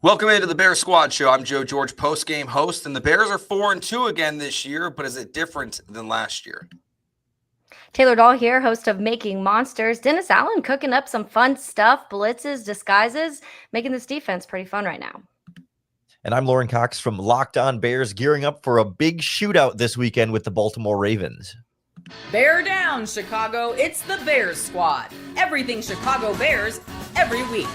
Welcome into the Bears Squad Show. I'm Joe George, post-game host, and the Bears are 4-2 again this year, but is it different than last year? Taylor Dahl here, host of Making Monsters. Dennis Allen cooking up some fun stuff, blitzes, disguises, making this defense pretty fun right now. And I'm Lauren Cox from Locked On Bears, gearing up for a big shootout this weekend with the Baltimore Ravens. Bear down, Chicago. It's the Bears Squad. Everything Chicago Bears, every week.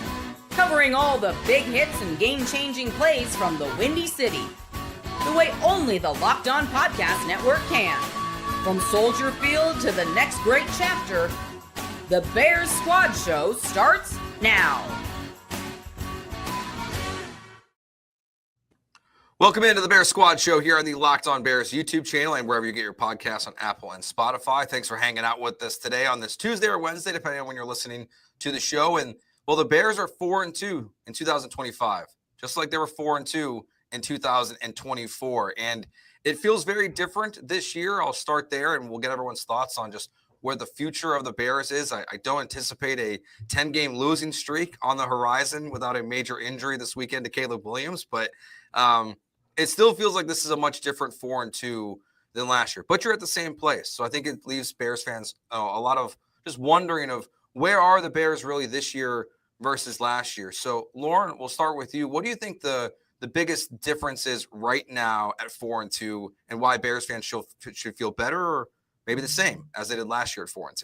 Covering all the big hits and game-changing plays from the Windy City. The way only the Locked On Podcast Network can. From Soldier Field to the next great chapter, the Bears Squad Show starts now. Welcome into the Bears Squad Show here on the Locked On Bears YouTube channel and wherever you get your podcasts on Apple and Spotify. Thanks for hanging out with us today on this Tuesday or Wednesday, depending on when you're listening to the show. And well, the Bears are 4-2 in 2025, just like they were 4-2 in 2024. And it feels very different this year. I'll start there, and we'll get everyone's thoughts on just where the future of the Bears is. I don't anticipate a 10-game losing streak on the horizon without a major injury this weekend to Caleb Williams. But it still feels like this is a much different 4-2 than last year. But you're at the same place. So I think it leaves Bears fans a lot of just wondering of where are the Bears really this year versus last year. So, Lauren, we'll start with you. What do you think the biggest difference is right now at 4-2 and why Bears fans should feel better or maybe the same as they did last year at 4-2?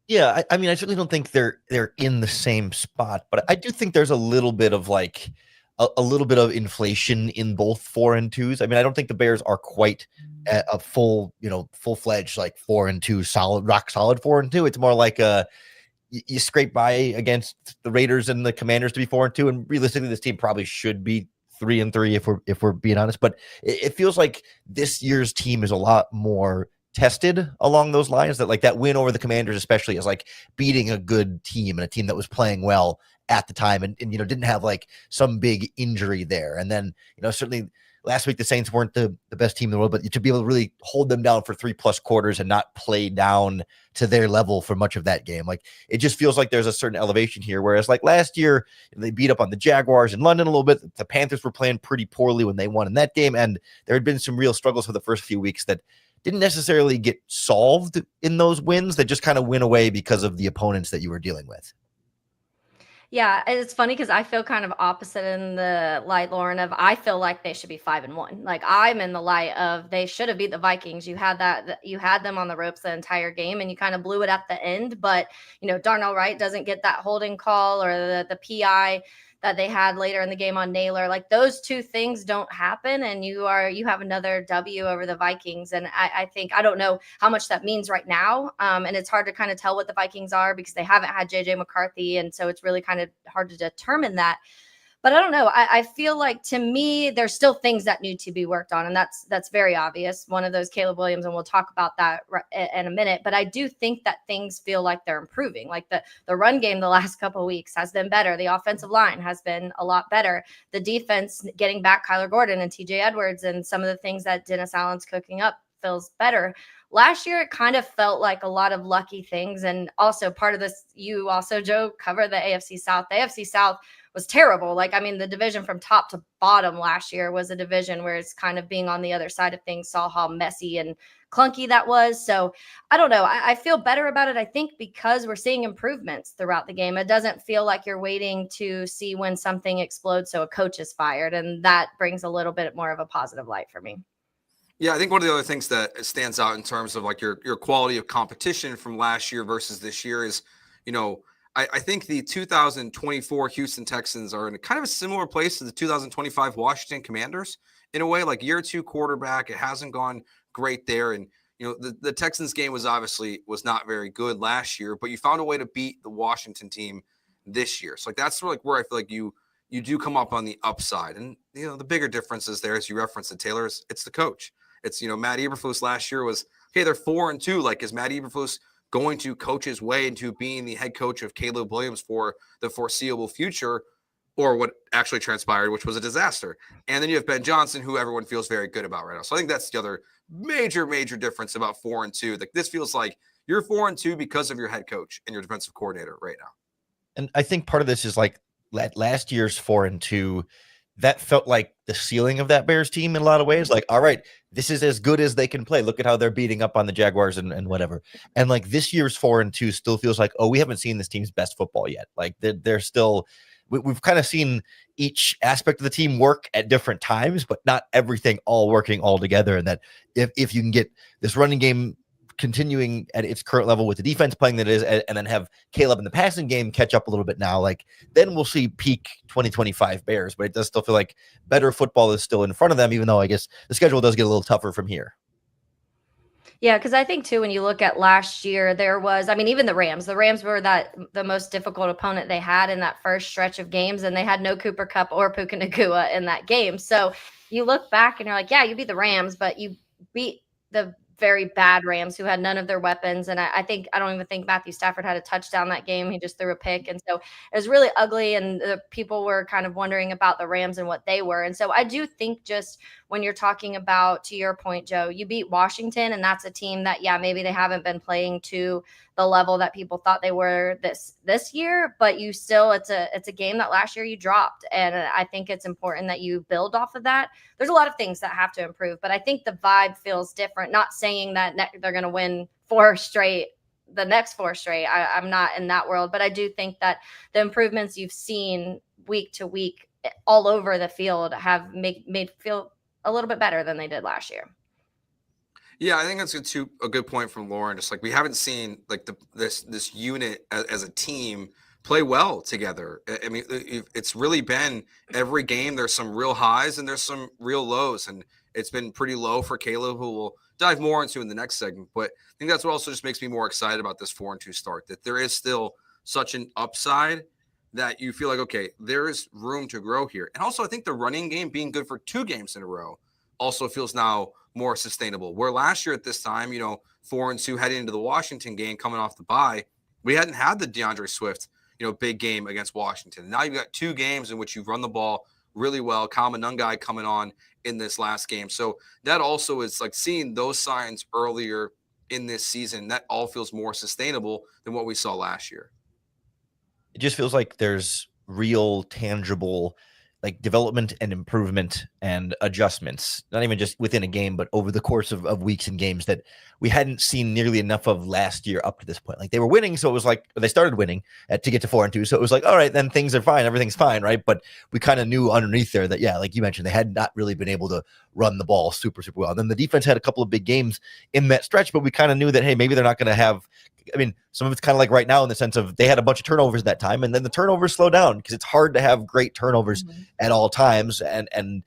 Yeah, I mean, I certainly don't think they're in the same spot, but I do think there's a little bit of like a little bit of inflation in both 4-2s. I mean, I don't think the Bears are quite at a full-fledged like 4-2 solid, rock solid 4-2. It's more like you scrape by against the Raiders and the Commanders to be 4-2, and realistically, this team probably should be 3-3 if we're being honest. But it feels like this year's team is a lot more tested along those lines. That like that win over the Commanders, especially, is like beating a good team and a team that was playing well at the time, and didn't have like some big injury there. And then certainly last week the Saints weren't the best team in the world, but to be able to really hold them down for 3+ quarters and not play down to their level for much of that game, like it just feels like there's a certain elevation here. Whereas like last year they beat up on the Jaguars in London a little bit. The Panthers were playing pretty poorly when they won in that game, and there had been some real struggles for the first few weeks that didn't necessarily get solved in those wins, that just kind of went away because of the opponents that you were dealing with. Yeah, it's funny because I feel kind of opposite in the light, Lauren, of I feel like they should be 5-1. Like I'm in the light of they should have beat the Vikings. You had them on the ropes the entire game and you kind of blew it at the end. But, Darnell Wright doesn't get that holding call or the PI that they had later in the game on Naylor. Like those two things don't happen, and you have another W over the Vikings. And I think, I don't know how much that means right now. And it's hard to kind of tell what the Vikings are because they haven't had JJ McCarthy. And so it's really kind of hard to determine that. But I don't know. I feel like, to me, there's still things that need to be worked on. And that's very obvious. One of those, Caleb Williams, and we'll talk about that in a minute. But I do think that things feel like they're improving. Like the run game the last couple of weeks has been better. The offensive line has been a lot better. The defense, getting back Kyler Gordon and TJ Edwards and some of the things that Dennis Allen's cooking up, feels better. Last year, it kind of felt like a lot of lucky things. And also part of this, you also, Joe, cover the AFC South. The AFC South was terrible. Like, I mean, the division from top to bottom last year was a division where it's kind of being on the other side of things, saw how messy and clunky that was. So I don't know. I feel better about it, I think, because we're seeing improvements throughout the game. It doesn't feel like you're waiting to see when something explodes so a coach is fired. And that brings a little bit more of a positive light for me. Yeah, I think one of the other things that stands out in terms of like your quality of competition from last year versus this year is, I think the 2024 Houston Texans are in a kind of a similar place to the 2025 Washington Commanders in a way. Like year 2 quarterback, it hasn't gone great there. And, the Texans game was not very good last year, but you found a way to beat the Washington team this year. So like that's like where I feel like you do come up on the upside. And, the bigger difference is there, as you referenced it, Taylor, it's the coach. It's, Matt Eberflus last year was, okay, they're 4-2. Like, is Matt Eberflus going to coach his way into being the head coach of Caleb Williams for the foreseeable future, or what actually transpired, which was a disaster? And then you have Ben Johnson, who everyone feels very good about right now. So I think that's the other major difference about 4-2. Like, this feels like you're 4-2 because of your head coach and your defensive coordinator right now. And I think part of this is like last year's 4-2 that felt like the ceiling of that Bears team in a lot of ways. Like, all right, this is as good as they can play. Look at how they're beating up on the Jaguars and whatever. And like this year's 4-2 still feels like, oh, we haven't seen this team's best football yet. Like they're still, we've kind of seen each aspect of the team work at different times, but not everything all working all together. And that if you can get this running game continuing at its current level with the defense playing that is, and then have Caleb in the passing game catch up a little bit now, like then we'll see peak 2025 Bears, but it does still feel like better football is still in front of them, even though I guess the schedule does get a little tougher from here. Yeah, because I think too, when you look at last year, there was, I mean, even the Rams were the most difficult opponent they had in that first stretch of games, and they had no Cooper Kupp or Puka Nacua in that game. So you look back and you're like, yeah, you beat the Rams, but you beat the very bad Rams who had none of their weapons. And I don't even think Matthew Stafford had a touchdown that game. He just threw a pick. And so it was really ugly. And the people were kind of wondering about the Rams and what they were. And so I do think just when you're talking about, to your point, Joe, you beat Washington, and that's a team that, yeah, maybe they haven't been playing to the level that people thought they were this year, but you still, it's a game that last year you dropped. And I think it's important that you build off of that. There's a lot of things that have to improve, but I think the vibe feels different. Not saying that they're going to win the next four straight. I'm not in that world, but I do think that the improvements you've seen week to week all over the field have made feel a little bit better than they did last year. Yeah, I think that's a good point from Lauren. Just like we haven't seen like this unit as a team play well together. I mean, it's really been every game. There's some real highs and there's some real lows, and it's been pretty low for Caleb, who we'll dive more into in the next segment. But I think that's what also just makes me more excited about this 4-2 start, that there is still such an upside that you feel like, okay, there is room to grow here. And also, I think the running game being good for 2 games in a row also feels now more sustainable. Where last year at this time, 4-2 heading into the Washington game, coming off the bye, we hadn't had the DeAndre Swift, big game against Washington. Now you've got 2 games in which you've run the ball really well. Kama Nungai coming on in this last game. So that also is like seeing those signs earlier in this season. That all feels more sustainable than what we saw last year. It just feels like there's real tangible like development and improvement and adjustments, not even just within a game, but over the course of weeks and games that we hadn't seen nearly enough of last year up to this point. Like they were winning. So it was like they started winning to get to 4-2. So it was like, all right, then things are fine. Everything's fine. Right. But we kind of knew underneath there that, yeah, like you mentioned, they had not really been able to run the ball super, super well. And then the defense had a couple of big games in that stretch, but we kind of knew that, hey, maybe they're not going to have, I mean, some of it's kind of like right now in the sense of they had a bunch of turnovers that time, and then the turnovers slow down because it's hard to have great turnovers at all times. And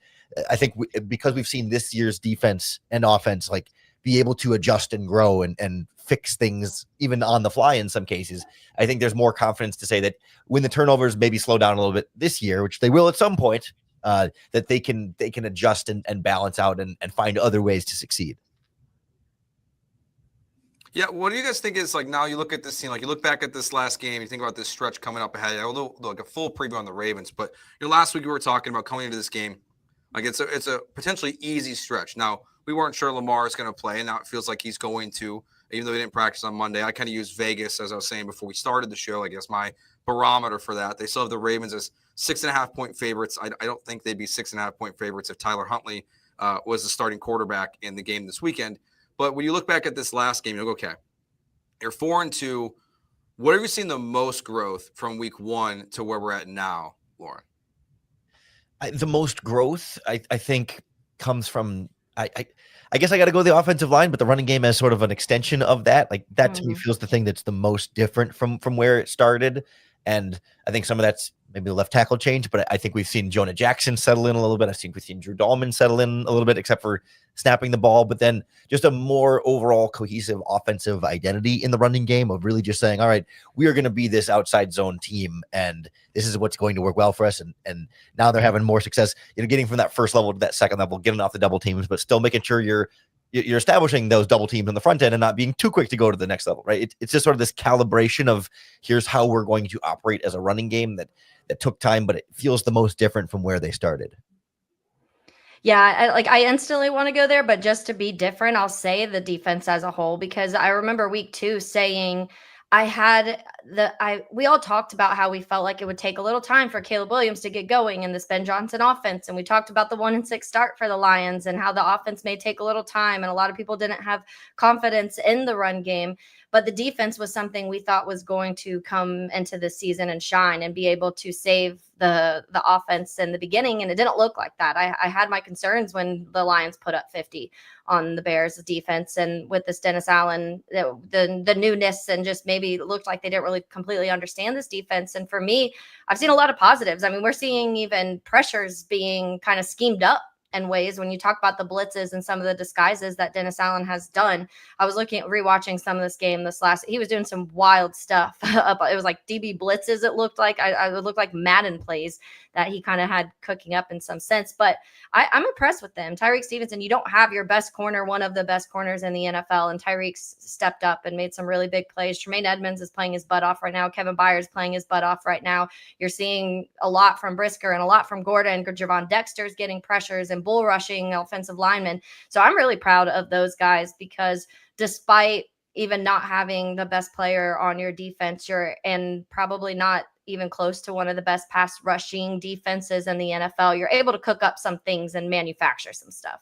I think because we've seen this year's defense and offense like be able to adjust and grow and fix things even on the fly in some cases, I think there's more confidence to say that when the turnovers maybe slow down a little bit this year, which they will at some point, that they can adjust and balance out and find other ways to succeed. Yeah, what do you guys think is like now you look at this team, like you look back at this last game, you think about this stretch coming up ahead. I'll do like a full preview on the Ravens, but last week we were talking about coming into this game, like it's a potentially easy stretch. Now, we weren't sure Lamar is going to play, and now it feels like he's going to, even though he didn't practice on Monday. I kind of used Vegas, as I was saying before we started the show, I guess my barometer for that. They still have the Ravens as 6.5-point favorites. I don't think they'd be 6.5-point favorites if Tyler Huntley was the starting quarterback in the game this weekend. But when you look back at this last game, you go, okay, you're 4-2. What have you seen the most growth from week 1 to where we're at now, Lauren? The most growth, I think, comes from I guess I got to go the offensive line, but the running game as sort of an extension of that. Like that to me feels the thing that's the most different from where it started. And I think some of that's maybe the left tackle change, but I think we've seen Jonah Jackson settle in a little bit. We've seen Drew Dahlman settle in a little bit, except for snapping the ball, but then just a more overall cohesive offensive identity in the running game of really just saying, all right, we are going to be this outside zone team, and this is what's going to work well for us. And now they're having more success, getting from that first level to that second level, getting off the double teams, but still making sure you're establishing those double teams on the front end and not being too quick to go to the next level, right? It's just sort of this calibration of here's how we're going to operate as a running game that took time, but it feels the most different from where they started. Yeah, I instantly want to go there, but just to be different, I'll say the defense as a whole, because I remember week 2 saying we all talked about how we felt like it would take a little time for Caleb Williams to get going in this Ben Johnson offense. And we talked about the 1-6 start for the Lions and how the offense may take a little time. And a lot of people didn't have confidence in the run game, but the defense was something we thought was going to come into the season and shine and be able to save the offense in the beginning. And it didn't look like that. I had my concerns when the Lions put up 50 on the Bears defense, and with this Dennis Allen, the newness, and just maybe it looked like they didn't really completely understand this defense. And for me, I've seen a lot of positives. I mean, we're seeing even pressures being kind of schemed up in ways when you talk about the blitzes and some of the disguises that Dennis Allen has done. I was rewatching some of this game he was doing some wild stuff. It was like DB blitzes. It looked like it looked like Madden plays that he kind of had cooking up in some sense, but I'm impressed with them. Tyreek Stevenson, you don't have your best corner, one of the best corners in the NFL, and Tyreek stepped up and made some really big plays. Tremaine Edmonds is playing his butt off right now. Kevin Byers playing his butt off right now. You're seeing a lot from Brisker and a lot from Gordon. Javon Dexter's getting pressures and bull rushing offensive linemen. So I'm really proud of those guys, because despite even not having the best player on your defense, and probably not even close to one of the best pass rushing defenses in the NFL, you're able to cook up some things and manufacture some stuff.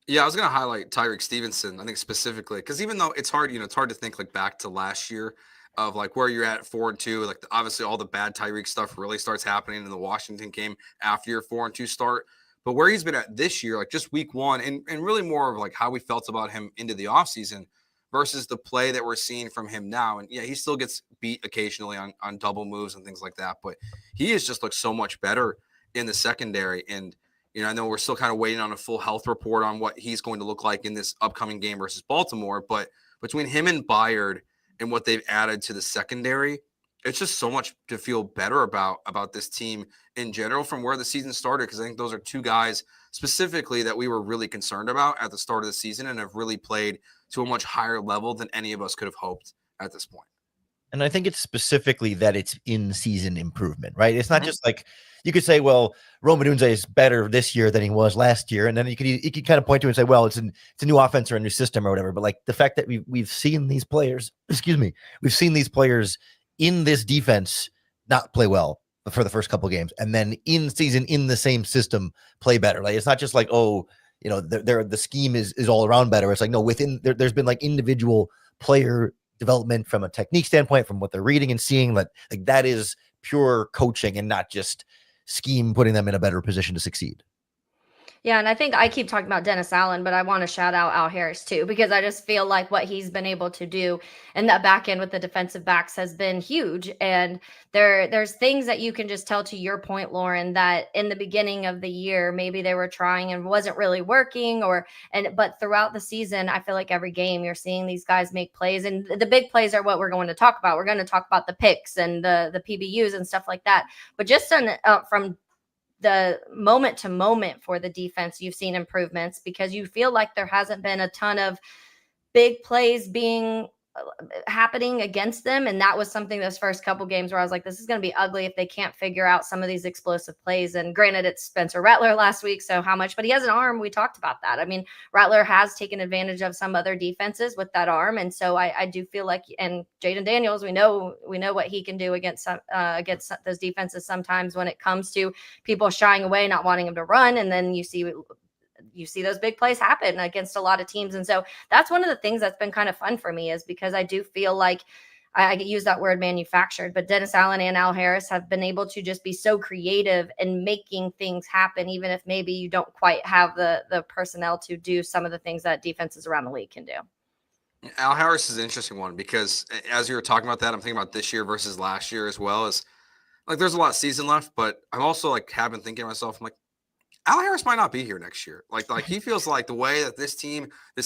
Yeah, I was going to highlight Tyreek Stevenson, I think specifically, because even though it's hard, it's hard to think like back to last year of like where you're at 4-2, like obviously all the bad Tyreek stuff really starts happening in the Washington game after your 4-2 start. But where he's been at this year, like just week one, and really more of like how we felt about him into the offseason versus the play that we're seeing from him now. And yeah, he still gets beat occasionally on double moves and things like that, but he has just looked so much better in the secondary. And, I know we're still kind of waiting on a full health report on what he's going to look like in this upcoming game versus Baltimore. But between him and Byard and what they've added to the secondary, it's just so much to feel better about this team in general from where the season started, because I think those are two guys specifically that we were really concerned about at the start of the season and have really played to a much higher level than any of us could have hoped at this point. And I think it's specifically that it's in-season improvement, right? It's not just like you could say, well, Rome Odunze is better this year than he was last year, and then you could kind of point to it and say, well, it's a new offense or a new system or whatever. But like the fact that we've seen these players, we've seen these players in this defense not play well for the first couple of games, and then in season in the same system play better. Like it's not just like, oh, the scheme is all around better. It's like, no, there's been like individual player development from a technique standpoint, from what they're reading and seeing. Like that is pure coaching and not just scheme putting them in a better position to succeed. Yeah, and I think I keep talking about Dennis Allen, but I want to shout out Al Harris too, because I just feel like what he's been able to do in that back end with the defensive backs has been huge. And there's things that you can just tell, to your point, Lauren, that in the beginning of the year, maybe they were trying and wasn't really working, but throughout the season, I feel like every game you're seeing these guys make plays, and the big plays are what we're going to talk about. We're going to talk about the picks and the PBUs and stuff like that. But just from the moment to moment for the defense, you've seen improvements, because you feel like there hasn't been a ton of big plays being happening against them. And that was something those first couple games where I was like, this is going to be ugly if they can't figure out some of these explosive plays. And granted, it's Spencer Rattler last week, so how much, but he has an arm. We talked about that. I mean, Rattler has taken advantage of some other defenses with that arm. And so I do feel like, and Jaden Daniels, we know what he can do against those defenses sometimes when it comes to people shying away, not wanting him to run. And then you see those big plays happen against a lot of teams. And so that's one of the things that's been kind of fun for me, is because I do feel like I use that word manufactured, but Dennis Allen and Al Harris have been able to just be so creative in making things happen, even if maybe you don't quite have the personnel to do some of the things that defenses around the league can do. Al Harris is an interesting one, because as you were talking about that, I'm thinking about this year versus last year, as well as like there's a lot of season left, but I'm also like have been thinking to myself, I'm like, Al Harris might not be here next year. Like he feels like the way that this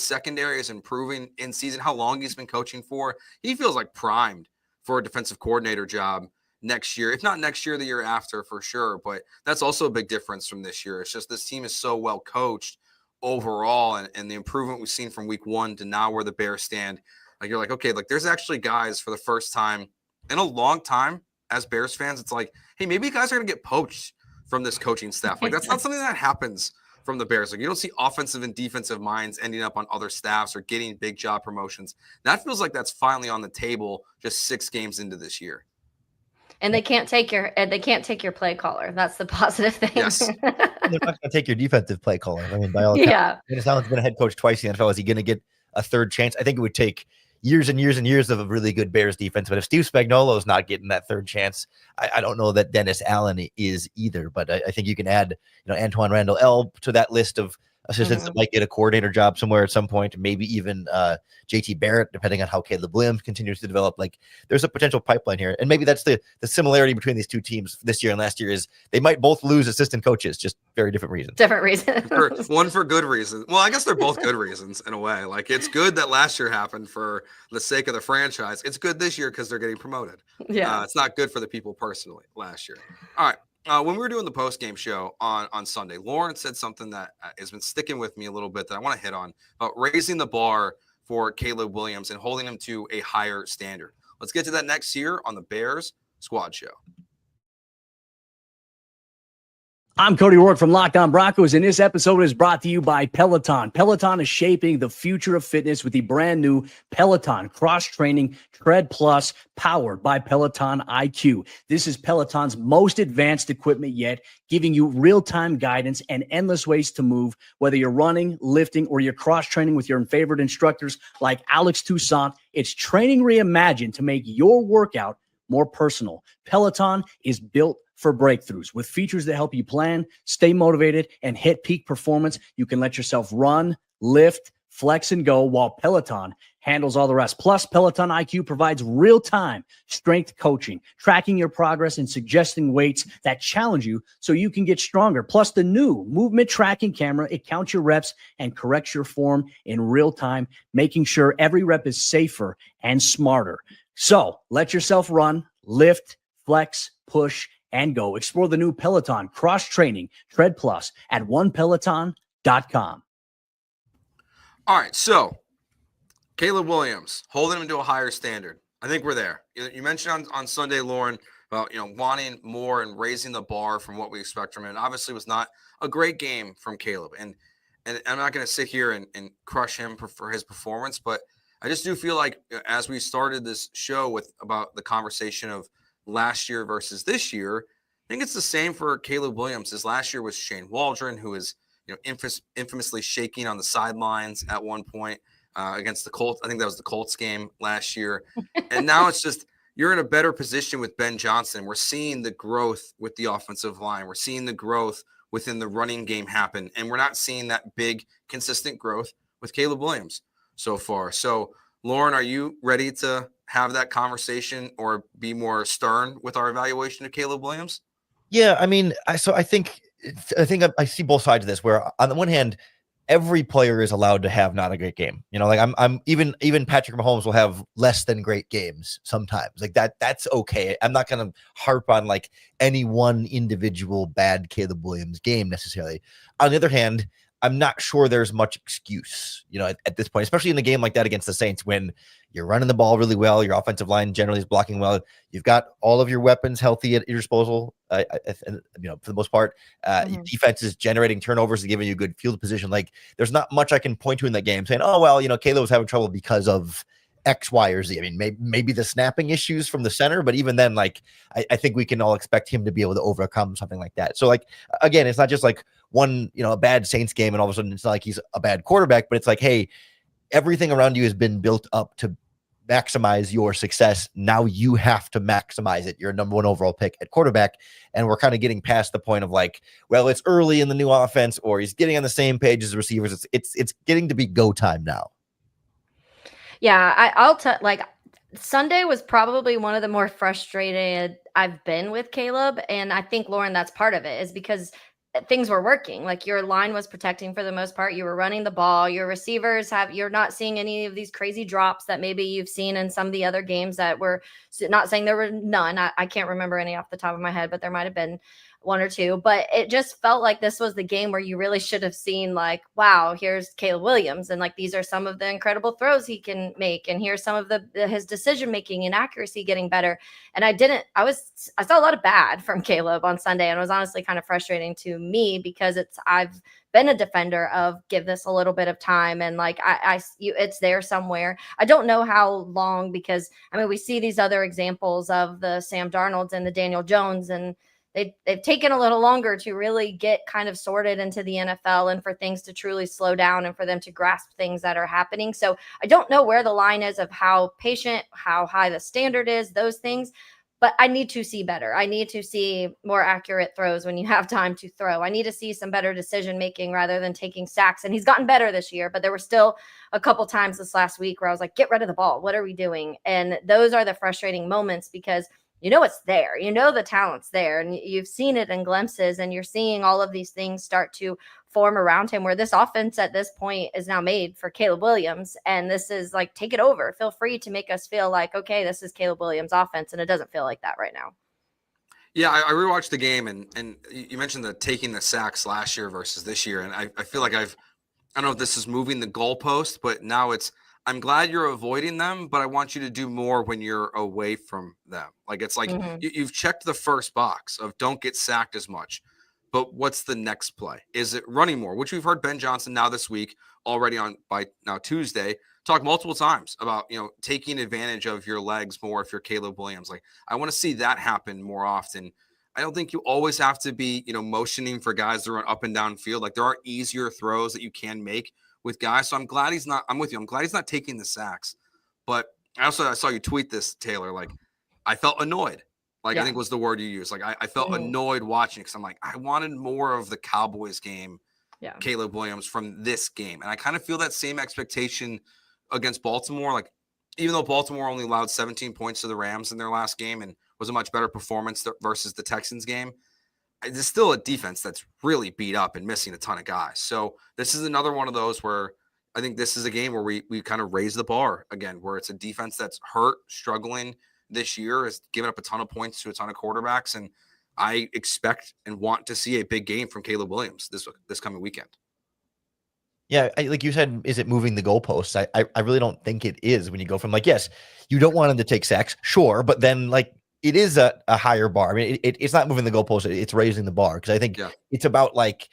secondary is improving in season, how long he's been coaching for, he feels like primed for a defensive coordinator job next year. If not next year, the year after for sure. But that's also a big difference from this year. It's just this team is so well coached overall, and the improvement we've seen from week one to now where the Bears stand. Like you're like, okay, like there's actually guys for the first time in a long time as Bears fans. It's like, hey, maybe guys are going to get poached from this coaching staff. Like that's not something that happens from the Bears. Like, you don't see offensive and defensive minds ending up on other staffs or getting big job promotions. That feels like that's finally on the table just 6 games into this year. And they can't take your play caller. That's the positive thing. Yes. They're not going to take your defensive play caller. I mean, by all accounts, Dennis Allen's been a head coach twice in the NFL. Is he going to get a third chance? I think it would take years and years and years of a really good Bears defense. But if Steve Spagnuolo is not getting that third chance, I don't know that Dennis Allen is either. But I think you can add, Antoine Randall L to that list of assistants that might get a coordinator job somewhere at some point, maybe even JT Barrett, depending on how Caleb Williams continues to develop. Like, there's a potential pipeline here. And maybe that's the similarity between these two teams this year and last year is they might both lose assistant coaches, just very different reasons. One for good reasons. Well, I guess they're both good reasons in a way. Like, it's good that last year happened for the sake of the franchise. It's good this year because they're getting promoted. Yeah. It's not good for the people personally last year. All right. When we were doing the post-game show on Sunday, Lauren said something that has been sticking with me a little bit that I want to hit on about raising the bar for Caleb Williams and holding him to a higher standard. Let's get to that next year on the Bears Squad Show. I'm Cody Rourke from Locked On Broncos, and this episode is brought to you by Peloton. Peloton is shaping the future of fitness with the brand new Peloton Cross-Training Tread Plus, powered by Peloton IQ. This is Peloton's most advanced equipment yet, giving you real-time guidance and endless ways to move, whether you're running, lifting, or you're cross-training with your favorite instructors like Alex Toussaint. It's training reimagined to make your workout more personal. Peloton is built for breakthroughs with features that help you plan, stay motivated, and hit peak performance. You can let yourself run, lift, flex, and go while Peloton handles all the rest. Plus, Peloton IQ provides real-time strength coaching, tracking your progress and suggesting weights that challenge you so you can get stronger. Plus, the new movement tracking camera, it counts your reps and corrects your form in real time, making sure every rep is safer and smarter. So let yourself run, lift, flex, push, and go. Explore the new Peloton Cross-Training Tread Plus at onepeloton.com. All right, so Caleb Williams, holding him to a higher standard. I think we're there. You mentioned on Sunday, Lauren, about wanting more and raising the bar from what we expect from him. And obviously, it was not a great game from Caleb. And I'm not going to sit here and crush him for his performance, but I just do feel like as we started this show about the conversation of last year versus this year, I think it's the same for Caleb Williams. As last year was Shane Waldron, who is infamously shaking on the sidelines at one point against the Colts. I think that was the Colts game last year. And now it's just you're in a better position with Ben Johnson. We're seeing the growth with the offensive line. We're seeing the growth within the running game happen. And we're not seeing that big, consistent growth with Caleb Williams so far. So, Lauren, are you ready to have that conversation or be more stern with our evaluation of Caleb Williams? Yeah, I mean, I think I see both sides of this. Where on the one hand, every player is allowed to have not a great game. Like I'm even Patrick Mahomes will have less than great games sometimes. Like that's okay. I'm not going to harp on like any one individual bad Caleb Williams game necessarily. On the other hand, I'm not sure there's much excuse, at this point, especially in a game like that against the Saints when you're running the ball really well, your offensive line generally is blocking well, you've got all of your weapons healthy at your disposal, for the most part. Your defense is generating turnovers and giving you good field position. Like, there's not much I can point to in that game saying, oh, well, Caleb was having trouble because of X, Y, or Z. I mean, maybe the snapping issues from the center, but even then, like, I think we can all expect him to be able to overcome something like that. So, like, again, it's not just like one, a bad Saints game and all of a sudden it's not like he's a bad quarterback, but it's like, hey, everything around you has been built up to maximize your success. Now you have to maximize it. You're a number 1 overall pick at quarterback. And we're kind of getting past the point of like, well, it's early in the new offense, or he's getting on the same page as the receivers. It's getting to be go time now. Yeah, I'll tell, like, Sunday was probably one of the more frustrated I've been with Caleb. And I think, Lauren, that's part of it, is because things were working. Like, your line was protecting for the most part. You were running the ball. Your receivers you're not seeing any of these crazy drops that maybe you've seen in some of the other games that were, not saying there were none. I can't remember any off the top of my head, but there might've been 1 or 2, but it just felt like this was the game where you really should have seen, like, wow, here's Caleb Williams. And like, these are some of the incredible throws he can make. And here's some of his decision-making and accuracy getting better. And I saw a lot of bad from Caleb on Sunday, and it was honestly kind of frustrating to me because I've been a defender of give this a little bit of time. And like, it's there somewhere. I don't know how long, because I mean, we see these other examples of the Sam Darnolds and the Daniel Jones, and they've taken a little longer to really get kind of sorted into the NFL and for things to truly slow down and for them to grasp things that are happening. So I don't know where the line is of how patient, how high the standard is, those things. But I need to see better. I need to see more accurate throws when you have time to throw. I need to see some better decision making rather than taking sacks. And he's gotten better this year, but there were still a couple times this last week where I was like, get rid of the ball. What are we doing? And those are the frustrating moments, because you know it's there. You know the talent's there, and you've seen it in glimpses, and you're seeing all of these things start to form around him, where this offense at this point is now made for Caleb Williams. And this is like, take it over. Feel free to make us feel like, okay, this is Caleb Williams' offense, and it doesn't feel like that right now. Yeah, I rewatched the game, and you mentioned taking the sacks last year versus this year, and I feel like I don't know if this is moving the goalpost, but now I'm glad you're avoiding them, but I want you to do more when you're away from them. Like, it's like you've checked the first box of don't get sacked as much, but what's the next play? Is it running more? Which we've heard Ben Johnson now this week already by now Tuesday talk multiple times about, taking advantage of your legs more if you're Caleb Williams. Like, I want to see that happen more often. I don't think you always have to be, motioning for guys to run up and down field. Like, there are easier throws that you can make with guys. So I'm glad I'm with you. I'm glad he's not taking the sacks. But I saw you tweet this, Taylor. Like, I felt annoyed. Like, I think was the word you used. Like, I felt annoyed watching it, because I'm like, I wanted more of the Cowboys game, Caleb Williams, from this game. And I kind of feel that same expectation against Baltimore. Like, even though Baltimore only allowed 17 points to the Rams in their last game and was a much better performance versus the Texans game, there's still a defense that's really beat up and missing a ton of guys. So this is another one of those where I think this is a game where we kind of raise the bar again, where it's a defense that's hurt, struggling this year, has given up a ton of points to a ton of quarterbacks. And I expect and want to see a big game from Caleb Williams this coming weekend. Yeah, like you said, is it moving the goalposts? I really don't think it is, when you go from like, yes, you don't want him to take sacks, sure, but then like, it is a higher bar. I mean, it's not moving the goalpost; it's raising the bar, because I think it's about like,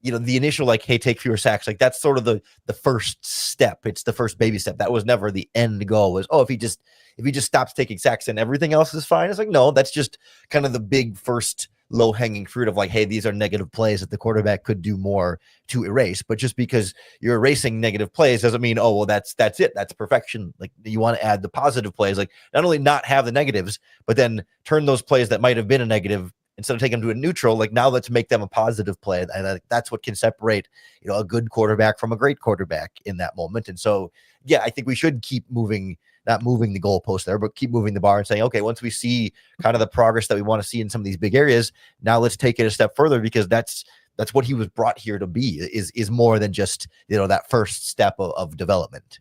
the initial like, hey, take fewer sacks. Like, that's sort of the first step. It's the first baby step. That was never the end goal. Was, if he just stops taking sacks and everything else is fine. It's like, no, that's just kind of the big first low hanging fruit of like, hey, these are negative plays that the quarterback could do more to erase. But just because you're erasing negative plays doesn't mean, that's it. That's perfection. Like, you want to add the positive plays, like not only not have the negatives, but then turn those plays that might have been a negative, instead of taking them to a neutral, like now let's make them a positive play. And that's what can separate, a good quarterback from a great quarterback in that moment. And so, yeah, I think we should keep moving, not moving the goalpost there, but keep moving the bar and saying, okay, once we see kind of the progress that we want to see in some of these big areas, now let's take it a step further, because that's what he was brought here to be, is more than just, that first step of development.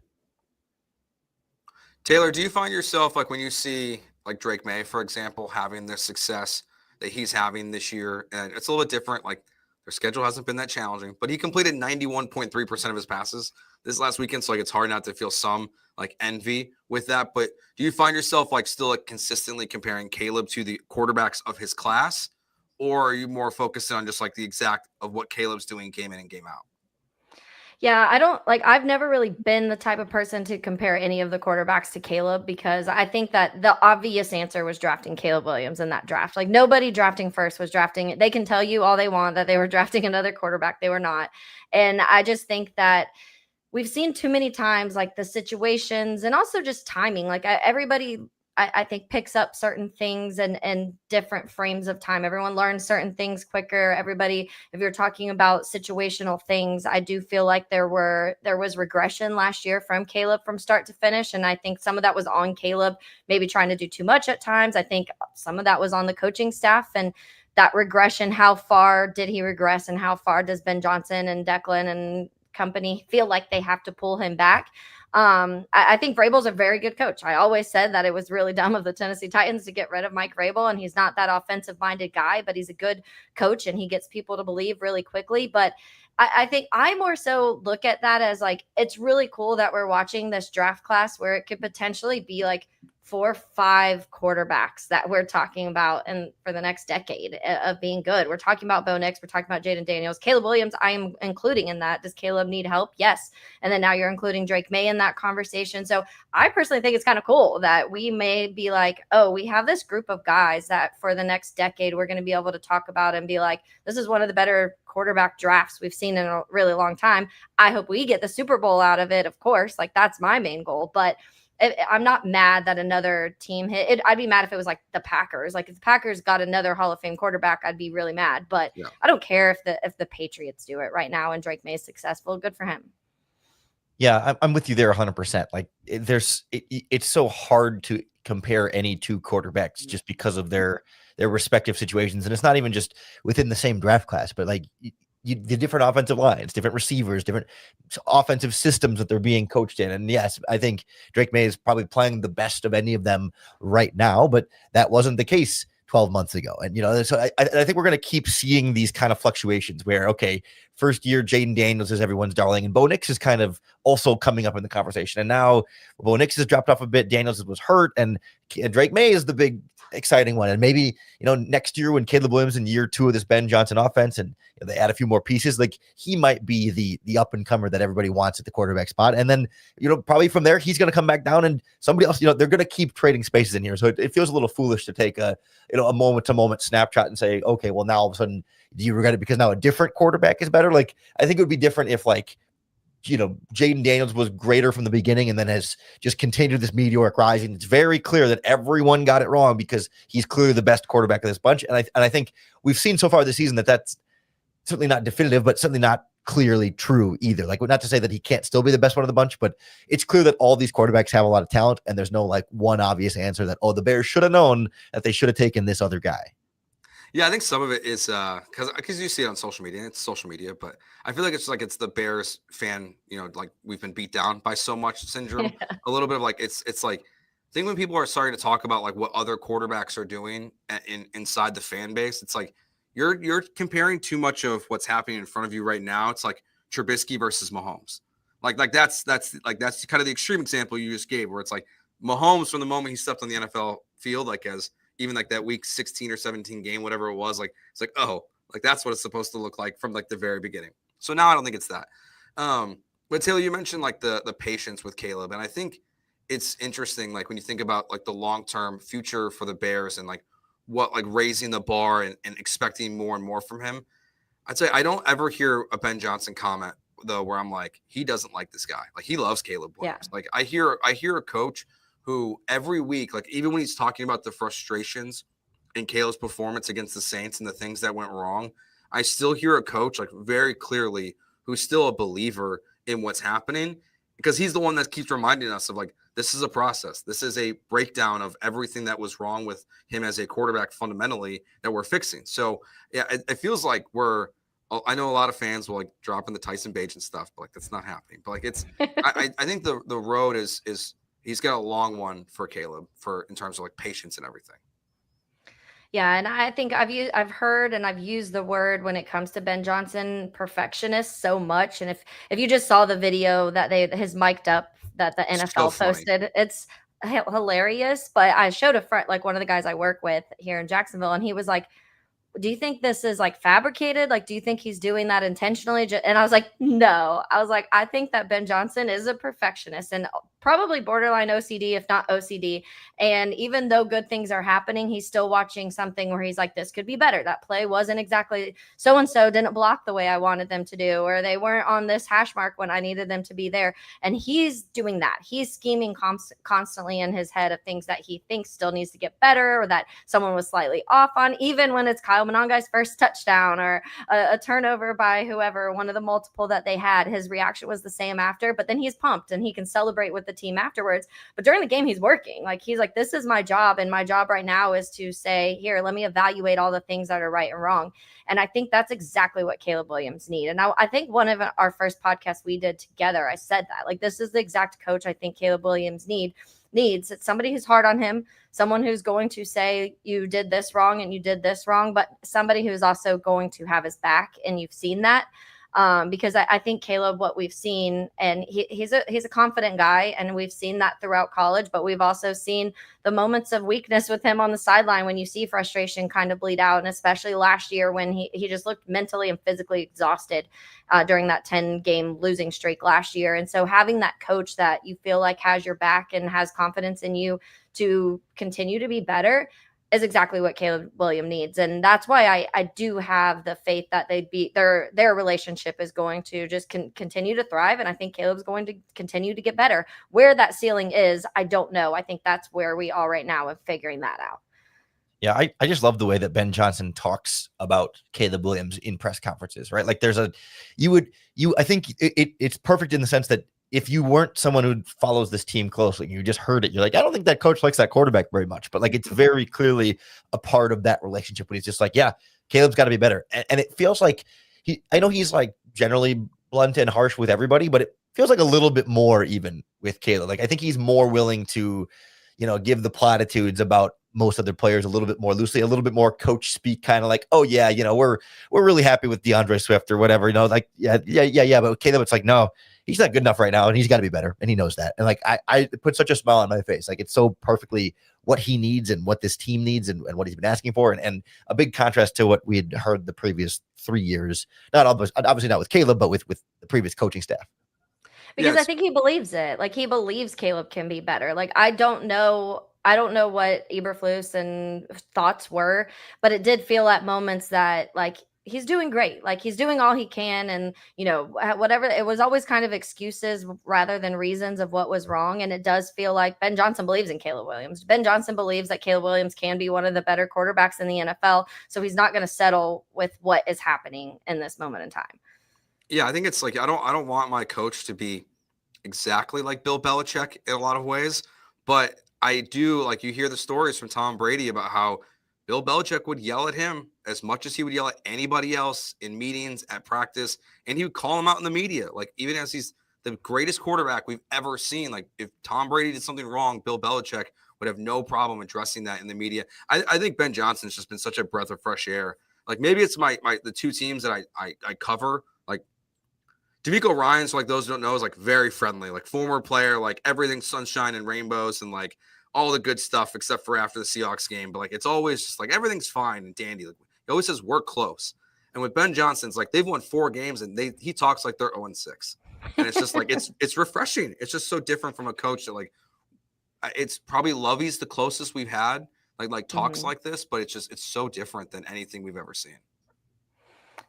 Taylor, do you find yourself, like, when you see like Drake May, for example, having the success that he's having this year, and it's a little bit different, like their schedule hasn't been that challenging, but he completed 91.3% of his passes this last weekend. So like, it's hard not to feel some like envy with that. But do you find yourself like still like consistently comparing Caleb to the quarterbacks of his class, or are you more focused on just like the exact of what Caleb's doing game in and game out? Yeah, I've never really been the type of person to compare any of the quarterbacks to Caleb, because I think that the obvious answer was drafting Caleb Williams in that draft. Like, nobody drafting first was drafting. They can tell you all they want that they were drafting another quarterback. They were not. And I just think that we've seen too many times, like the situations and also just timing. Like, everybody, I think, picks up certain things and different frames of time. Everyone learns certain things quicker. Everybody, if you're talking about situational things, I do feel like there was regression last year from Caleb from start to finish. And I think some of that was on Caleb, maybe trying to do too much at times. I think some of that was on the coaching staff, and that regression, how far did he regress, and how far does Ben Johnson and Declan and company feel like they have to pull him back? I think Vrabel's a very good coach. I always said that it was really dumb of the Tennessee Titans to get rid of Mike Vrabel, and he's not that offensive minded guy, but he's a good coach and he gets people to believe really quickly. But I think I more so look at that as like, it's really cool that we're watching this draft class where it could potentially be like 4 or 5 quarterbacks that we're talking about and for the next decade of being good. We're talking about Bo Nix. We're talking about Jaden Daniels. Caleb Williams, I am including in that. Does Caleb need help? Yes. And then now you're including Drake May in that conversation. So I personally think it's kind of cool that we may be like, oh, we have this group of guys that for the next decade, we're going to be able to talk about and be like, this is one of the better quarterback drafts we've seen in a really long time. I hope we get the Super Bowl out of it, of course. Like, that's my main goal. But I'm not mad that another team hit it. I'd be mad if it was like the Packers. Like, if the Packers got another Hall of Fame quarterback, I'd be really mad. But yeah. I don't care if the Patriots do it right now and Drake May is successful. Good for him. Yeah, I'm with you there 100%. Like, it's so hard to compare any two quarterbacks just because of their respective situations. And it's not even just within the same draft class, but like the different offensive lines, different receivers, different offensive systems that they're being coached in. And yes, I think Drake May is probably playing the best of any of them right now, but that wasn't the case 12 months ago. And, so I think we're going to keep seeing these kind of fluctuations where, okay, first year Jaden Daniels is everyone's darling, and Bo Nix is kind of also coming up in the conversation. And now Bo Nix has dropped off a bit. Daniels was hurt, and Drake May is the big exciting one. And maybe, next year when Caleb Williams in year 2 of this Ben Johnson offense and they add a few more pieces, like he might be the up and comer that everybody wants at the quarterback spot. And then, probably from there, he's going to come back down and somebody else, they're going to keep trading spaces in here. So it feels a little foolish to take a moment to moment snapshot and say, okay, well, now all of a sudden, do you regret it because now a different quarterback is better? Like, I think it would be different if Jaden Daniels was greater from the beginning and then has just continued this meteoric rise. And it's very clear that everyone got it wrong because he's clearly the best quarterback of this bunch. And I think we've seen so far this season that that's certainly not definitive, but certainly not clearly true either. Like, not to say that he can't still be the best one of the bunch, but it's clear that all these quarterbacks have a lot of talent and there's no like one obvious answer that, oh, the Bears should have known that they should have taken this other guy. Yeah, I think some of it is because you see it on social media. It's social media, but I feel like it's the Bears fan, like we've been beat down by so much syndrome. Yeah. A little bit of like it's like I think when people are starting to talk about like what other quarterbacks are doing inside the fan base, it's like you're comparing too much of what's happening in front of you right now. It's like Trubisky versus Mahomes. Like that's kind of the extreme example you just gave, where it's like Mahomes from the moment he stepped on the NFL field, like as even like that week 16 or 17 game, whatever it was, like it's like, oh, like that's what it's supposed to look like from like the very beginning. So now I don't think it's that. But Taylor, you mentioned like the patience with Caleb, and I think it's interesting, like when you think about like the long-term future for the Bears and like what like raising the bar and expecting more and more from him. I'd say I don't ever hear a Ben Johnson comment though where I'm like, he doesn't like this guy. Like he loves Caleb Williams. Yeah. Like I hear a coach who every week, like even when he's talking about the frustrations in Caleb's performance against the Saints and the things that went wrong, I still hear a coach like very clearly who's still a believer in what's happening, because he's the one that keeps reminding us of like, this is a process. This is a breakdown of everything that was wrong with him as a quarterback fundamentally that we're fixing. So yeah, it feels like I know a lot of fans will like drop in the Tyson Bagent stuff, but like that's not happening. But like it's, I think the road is he's got a long one for Caleb in terms of like patience and everything. Yeah, and I think I've heard and I've used the word when it comes to Ben Johnson, perfectionist, so much. And if you just saw the video that his mic'd up that the NFL posted, it's hilarious. But I showed a friend, like one of the guys I work with here in Jacksonville, and he was like, do you think this is like fabricated? Like, do you think he's doing that intentionally? And I was like, no. I was like, I think that Ben Johnson is a perfectionist and probably borderline OCD, if not OCD. And even though good things are happening, he's still watching something where he's like, this could be better. That play wasn't exactly so-and-so didn't block the way I wanted them to do, or they weren't on this hash mark when I needed them to be there. And he's doing that. He's scheming constantly in his head of things that he thinks still needs to get better, or that someone was slightly off on, even when it's Kyle Monangai's first touchdown or a turnover by whoever, one of the multiple that they had. His reaction was the same after, but then he's pumped and he can celebrate with the team afterwards. But during the game, he's working. Like, he's like, this is my job. And my job right now is to say, here, let me evaluate all the things that are right and wrong. And I think that's exactly what Caleb Williams needs. And I think one of our first podcasts we did together, I said that, like, this is the exact coach I think Caleb Williams needs. It's somebody who's hard on him, someone who's going to say you did this wrong and you did this wrong, but somebody who's also going to have his back. And you've seen that. because I think Caleb, what we've seen, and he's a confident guy, and we've seen that throughout college, but we've also seen the moments of weakness with him on the sideline when you see frustration kind of bleed out, and especially last year when he just looked mentally and physically exhausted during that 10-game losing streak last year. And so having that coach that you feel like has your back and has confidence in you to continue to be better is exactly what Caleb Williams needs. And that's why I do have the faith that their relationship is going to just continue to thrive. And I think Caleb's going to continue to get better. Where that ceiling is, I don't know. I think that's where we are right now of figuring that out. Yeah, I just love the way that Ben Johnson talks about Caleb Williams in press conferences, right? Like I think it's perfect in the sense that if you weren't someone who follows this team closely, you just heard it, you're like, I don't think that coach likes that quarterback very much, but like, it's very clearly a part of that relationship when he's just like, yeah, Caleb's got to be better. And it feels like I know he's like generally blunt and harsh with everybody, but it feels like a little bit more even with Caleb. Like, I think he's more willing to, give the platitudes about most other players a little bit more loosely, a little bit more coach speak, kind of like, oh yeah, we're really happy with DeAndre Swift or whatever, like, yeah. But with Caleb, it's like, no, he's not good enough right now, and he's got to be better, and he knows that. And like, I put such a smile on my face. Like, it's so perfectly what he needs and what this team needs and what he's been asking for, and a big contrast to what we had heard the previous 3 years. Not obviously not with Caleb, but with the previous coaching staff. Because I think he believes it. Like, he believes Caleb can be better. Like, I don't know what Eberflus and thoughts were, but it did feel at moments that like he's doing great. Like, he's doing all he can, and whatever. It was always kind of excuses rather than reasons of what was wrong. And it does feel like Ben Johnson believes in Caleb Williams. Ben Johnson believes that Caleb Williams can be one of the better quarterbacks in the NFL. So he's not going to settle with what is happening in this moment in time. Yeah, I think it's like I don't want my coach to be exactly like Bill Belichick in a lot of ways, but I do, like, you hear the stories from Tom Brady about how Bill Belichick would yell at him as much as he would yell at anybody else in meetings, at practice, and he would call him out in the media. Like, even as he's the greatest quarterback we've ever seen, like, if Tom Brady did something wrong, Bill Belichick would have no problem addressing that in the media. I think Ben Johnson's just been such a breath of fresh air. Like, maybe it's the two teams that I cover. Like, D'Amico Ryan, so like those who don't know, is like very friendly, like former player, like everything's sunshine and rainbows and like all the good stuff except for after the Seahawks game. But like, it's always just like everything's fine and dandy. Like, he always says we're close. And with Ben Johnson's, like, they've won 4 games and he talks like they're 0-6. And it's just like it's refreshing. It's just so different from a coach that, like, it's probably Lovey's the closest we've had, like talks like this, but it's so different than anything we've ever seen.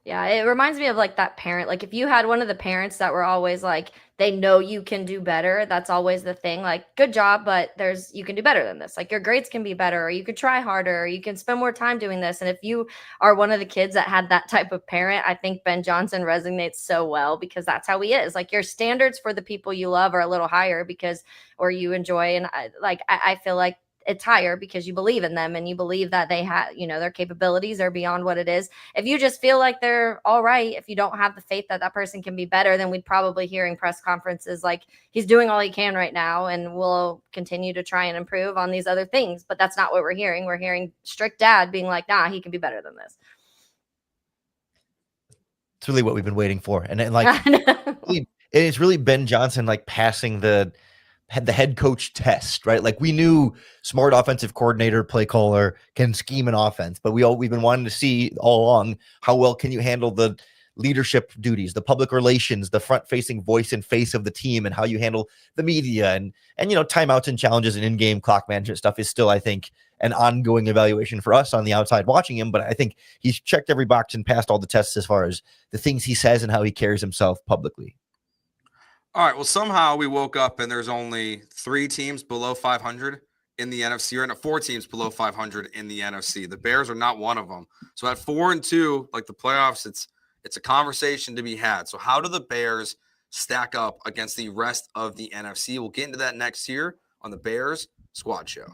Yeah, it reminds me of like that parent. Like, if you had one of the parents that were always like, they know you can do better. That's always the thing. Like, good job, but you can do better than this. Like, your grades can be better, or you could try harder, or you can spend more time doing this. And if you are one of the kids that had that type of parent, I think Ben Johnson resonates so well, because that's how he is. Like, your standards for the people you love are a little higher or you enjoy. And I feel like it's higher because you believe in them and you believe that they have, their capabilities are beyond what it is. If you just feel like they're all right, if you don't have the faith that person can be better, then we'd probably hearing press conferences like he's doing all he can right now and we'll continue to try and improve on these other things. But that's not what we're hearing. We're hearing strict dad being like, nah, he can be better than this. It's really what we've been waiting for. And like, it's really Ben Johnson, like, passing the head coach test, right? Like, we knew smart offensive coordinator, play caller, can scheme an offense, but we've been wanting to see all along, how well can you handle the leadership duties, the public relations, the front facing voice and face of the team, and how you handle the media and timeouts and challenges and in-game clock management stuff is still, I think, an ongoing evaluation for us on the outside watching him. But I think he's checked every box and passed all the tests as far as the things he says and how he carries himself publicly. All right, well, somehow we woke up and there's only 3 teams below 500 in the NFC, or 4 teams below 500 in the NFC. The Bears are not one of them. So at 4-2, like the playoffs, it's a conversation to be had. So how do the Bears stack up against the rest of the NFC? We'll get into that next year on the Bears Squad Show.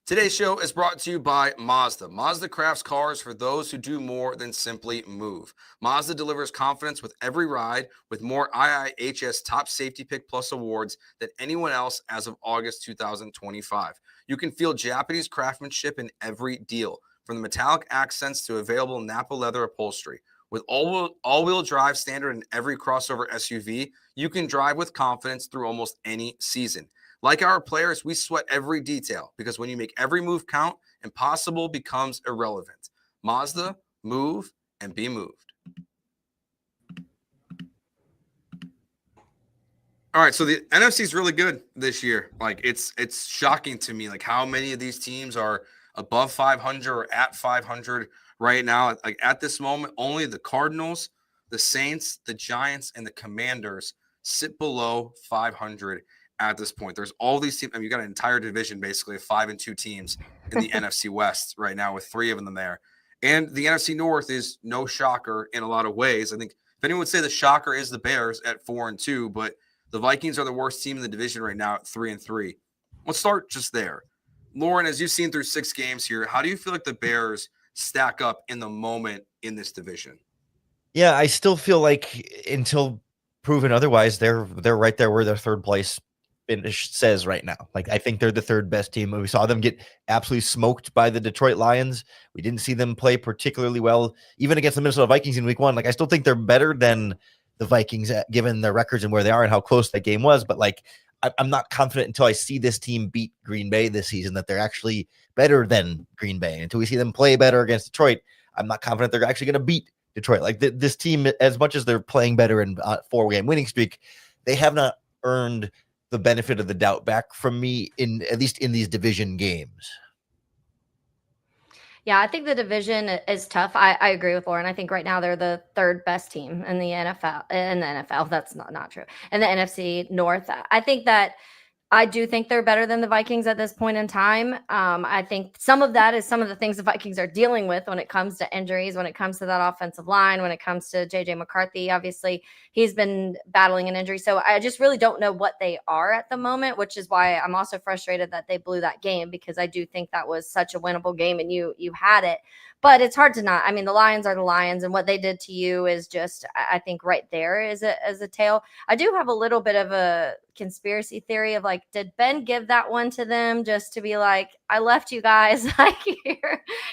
Today's show is brought to you by Mazda. Mazda crafts cars for those who do more than simply move. Mazda delivers confidence with every ride, with more IIHS Top Safety Pick Plus awards than anyone else as of August 2025. You can feel Japanese craftsmanship in every deal, from the metallic accents to available Napa leather upholstery. With all-wheel drive standard in every crossover SUV, you can drive with confidence through almost any season. Like our players, we sweat every detail because when you make every move count, impossible becomes irrelevant. Mazda, move and be moved. All right, so the NFC is really good this year. Like it's shocking to me, like how many of these teams are above 500 or at 500 right now. Like at this moment, only the Cardinals, the Saints, the Giants, and the Commanders sit below 500 at this point. There's all these teams. I mean, you got an entire division basically of 5-2 teams in the NFC West right now with 3 of them there. And the NFC North is no shocker in a lot of ways. I think if anyone would say the shocker is the Bears at 4-2, but the Vikings are the worst team in the division right now at 3-3. Let's start just there. Lauren, as you've seen through 6 games here, how do you feel like the Bears stack up in the moment in this division? Yeah, I still feel like until proven otherwise, they're right there where their third place finish says right now. Like I think they're the third best team. We saw them get absolutely smoked by the Detroit Lions. We didn't see them play particularly well, even against the Minnesota Vikings in week 1. Like I still think they're better than the Vikings, given their records and where they are and how close that game was. But like, I'm not confident until I see this team beat Green Bay this season that they're actually better than Green Bay. Until we see them play better against Detroit, I'm not confident they're actually going to beat Detroit. Like this team, as much as they're playing better in 4-game winning streak, they have not earned the benefit of the doubt back from me in at least in these division games. Yeah, I think the division is tough. I agree with Lauren. I think right now they're the third best team in the NFL. In the NFL, that's not true. In the NFC North, I think that I do think they're better than the Vikings at this point in time. I think some of that is some of the things the Vikings are dealing with when it comes to injuries, when it comes to that offensive line, when it comes to JJ McCarthy. Obviously, he's been battling an injury. So I just really don't know what they are at the moment, which is why I'm also frustrated that they blew that game, because I do think that was such a winnable game and you had it. But it's hard to not. I mean, the Lions are the Lions, and what they did to you is just, I think, right there is a tale. I do have a little bit of a conspiracy theory of like, did Ben give that one to them just to be like, I left you guys, like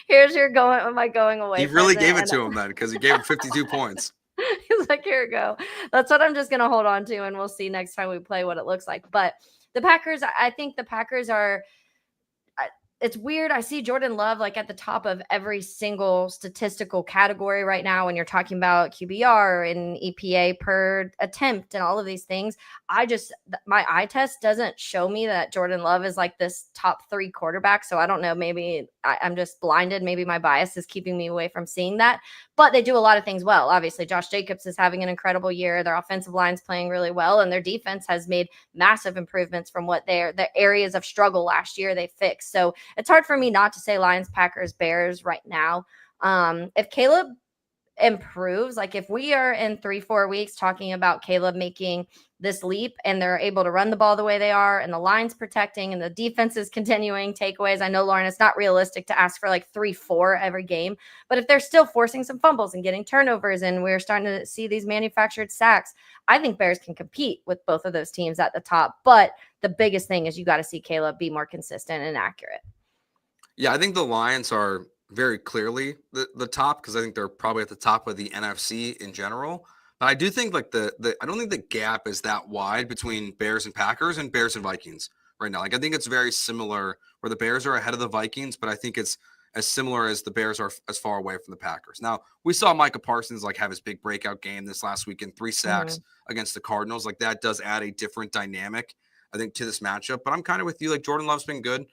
here's your going away. He really gave it to him then, because he gave him 52 points. He's like, here you go. That's what I'm just gonna hold on to, and we'll see next time we play what it looks like. But the Packers, I think the Packers are. It's weird. I see Jordan Love like at the top of every single statistical category right now when you're talking about QBR and EPA per attempt and all of these things. My eye test doesn't show me that Jordan Love is like this top 3 quarterback. So I don't know, maybe I'm just blinded. Maybe my bias is keeping me away from seeing that, but they do a lot of things well. Obviously, Josh Jacobs is having an incredible year. Their offensive line's playing really well, and their defense has made massive improvements from what the areas of struggle last year they fixed. So it's hard for me not to say Lions, Packers, Bears right now. If Caleb improves, like if we are in 3-4 weeks talking about Caleb making this leap and they're able to run the ball the way they are and the line's protecting and the defense is continuing takeaways. I know, Lauren, it's not realistic to ask for like 3-4 every game, but if they're still forcing some fumbles and getting turnovers and we're starting to see these manufactured sacks, I think Bears can compete with both of those teams at the top. But the biggest thing is you got to see Caleb be more consistent and accurate. Yeah, I think the Lions are very clearly the top, because I think they're probably at the top of the NFC in general. But I do think like I don't think the gap is that wide between Bears and Packers and Bears and Vikings right now. Like I think it's very similar where the Bears are ahead of the Vikings, but I think it's as similar as the Bears are as far away from the Packers. Now, we saw Micah Parsons like have his big breakout game this last weekend, 3 sacks against the Cardinals. Like that does add a different dynamic, I think, to this matchup. But I'm kind of with you. Like Jordan Love's been good.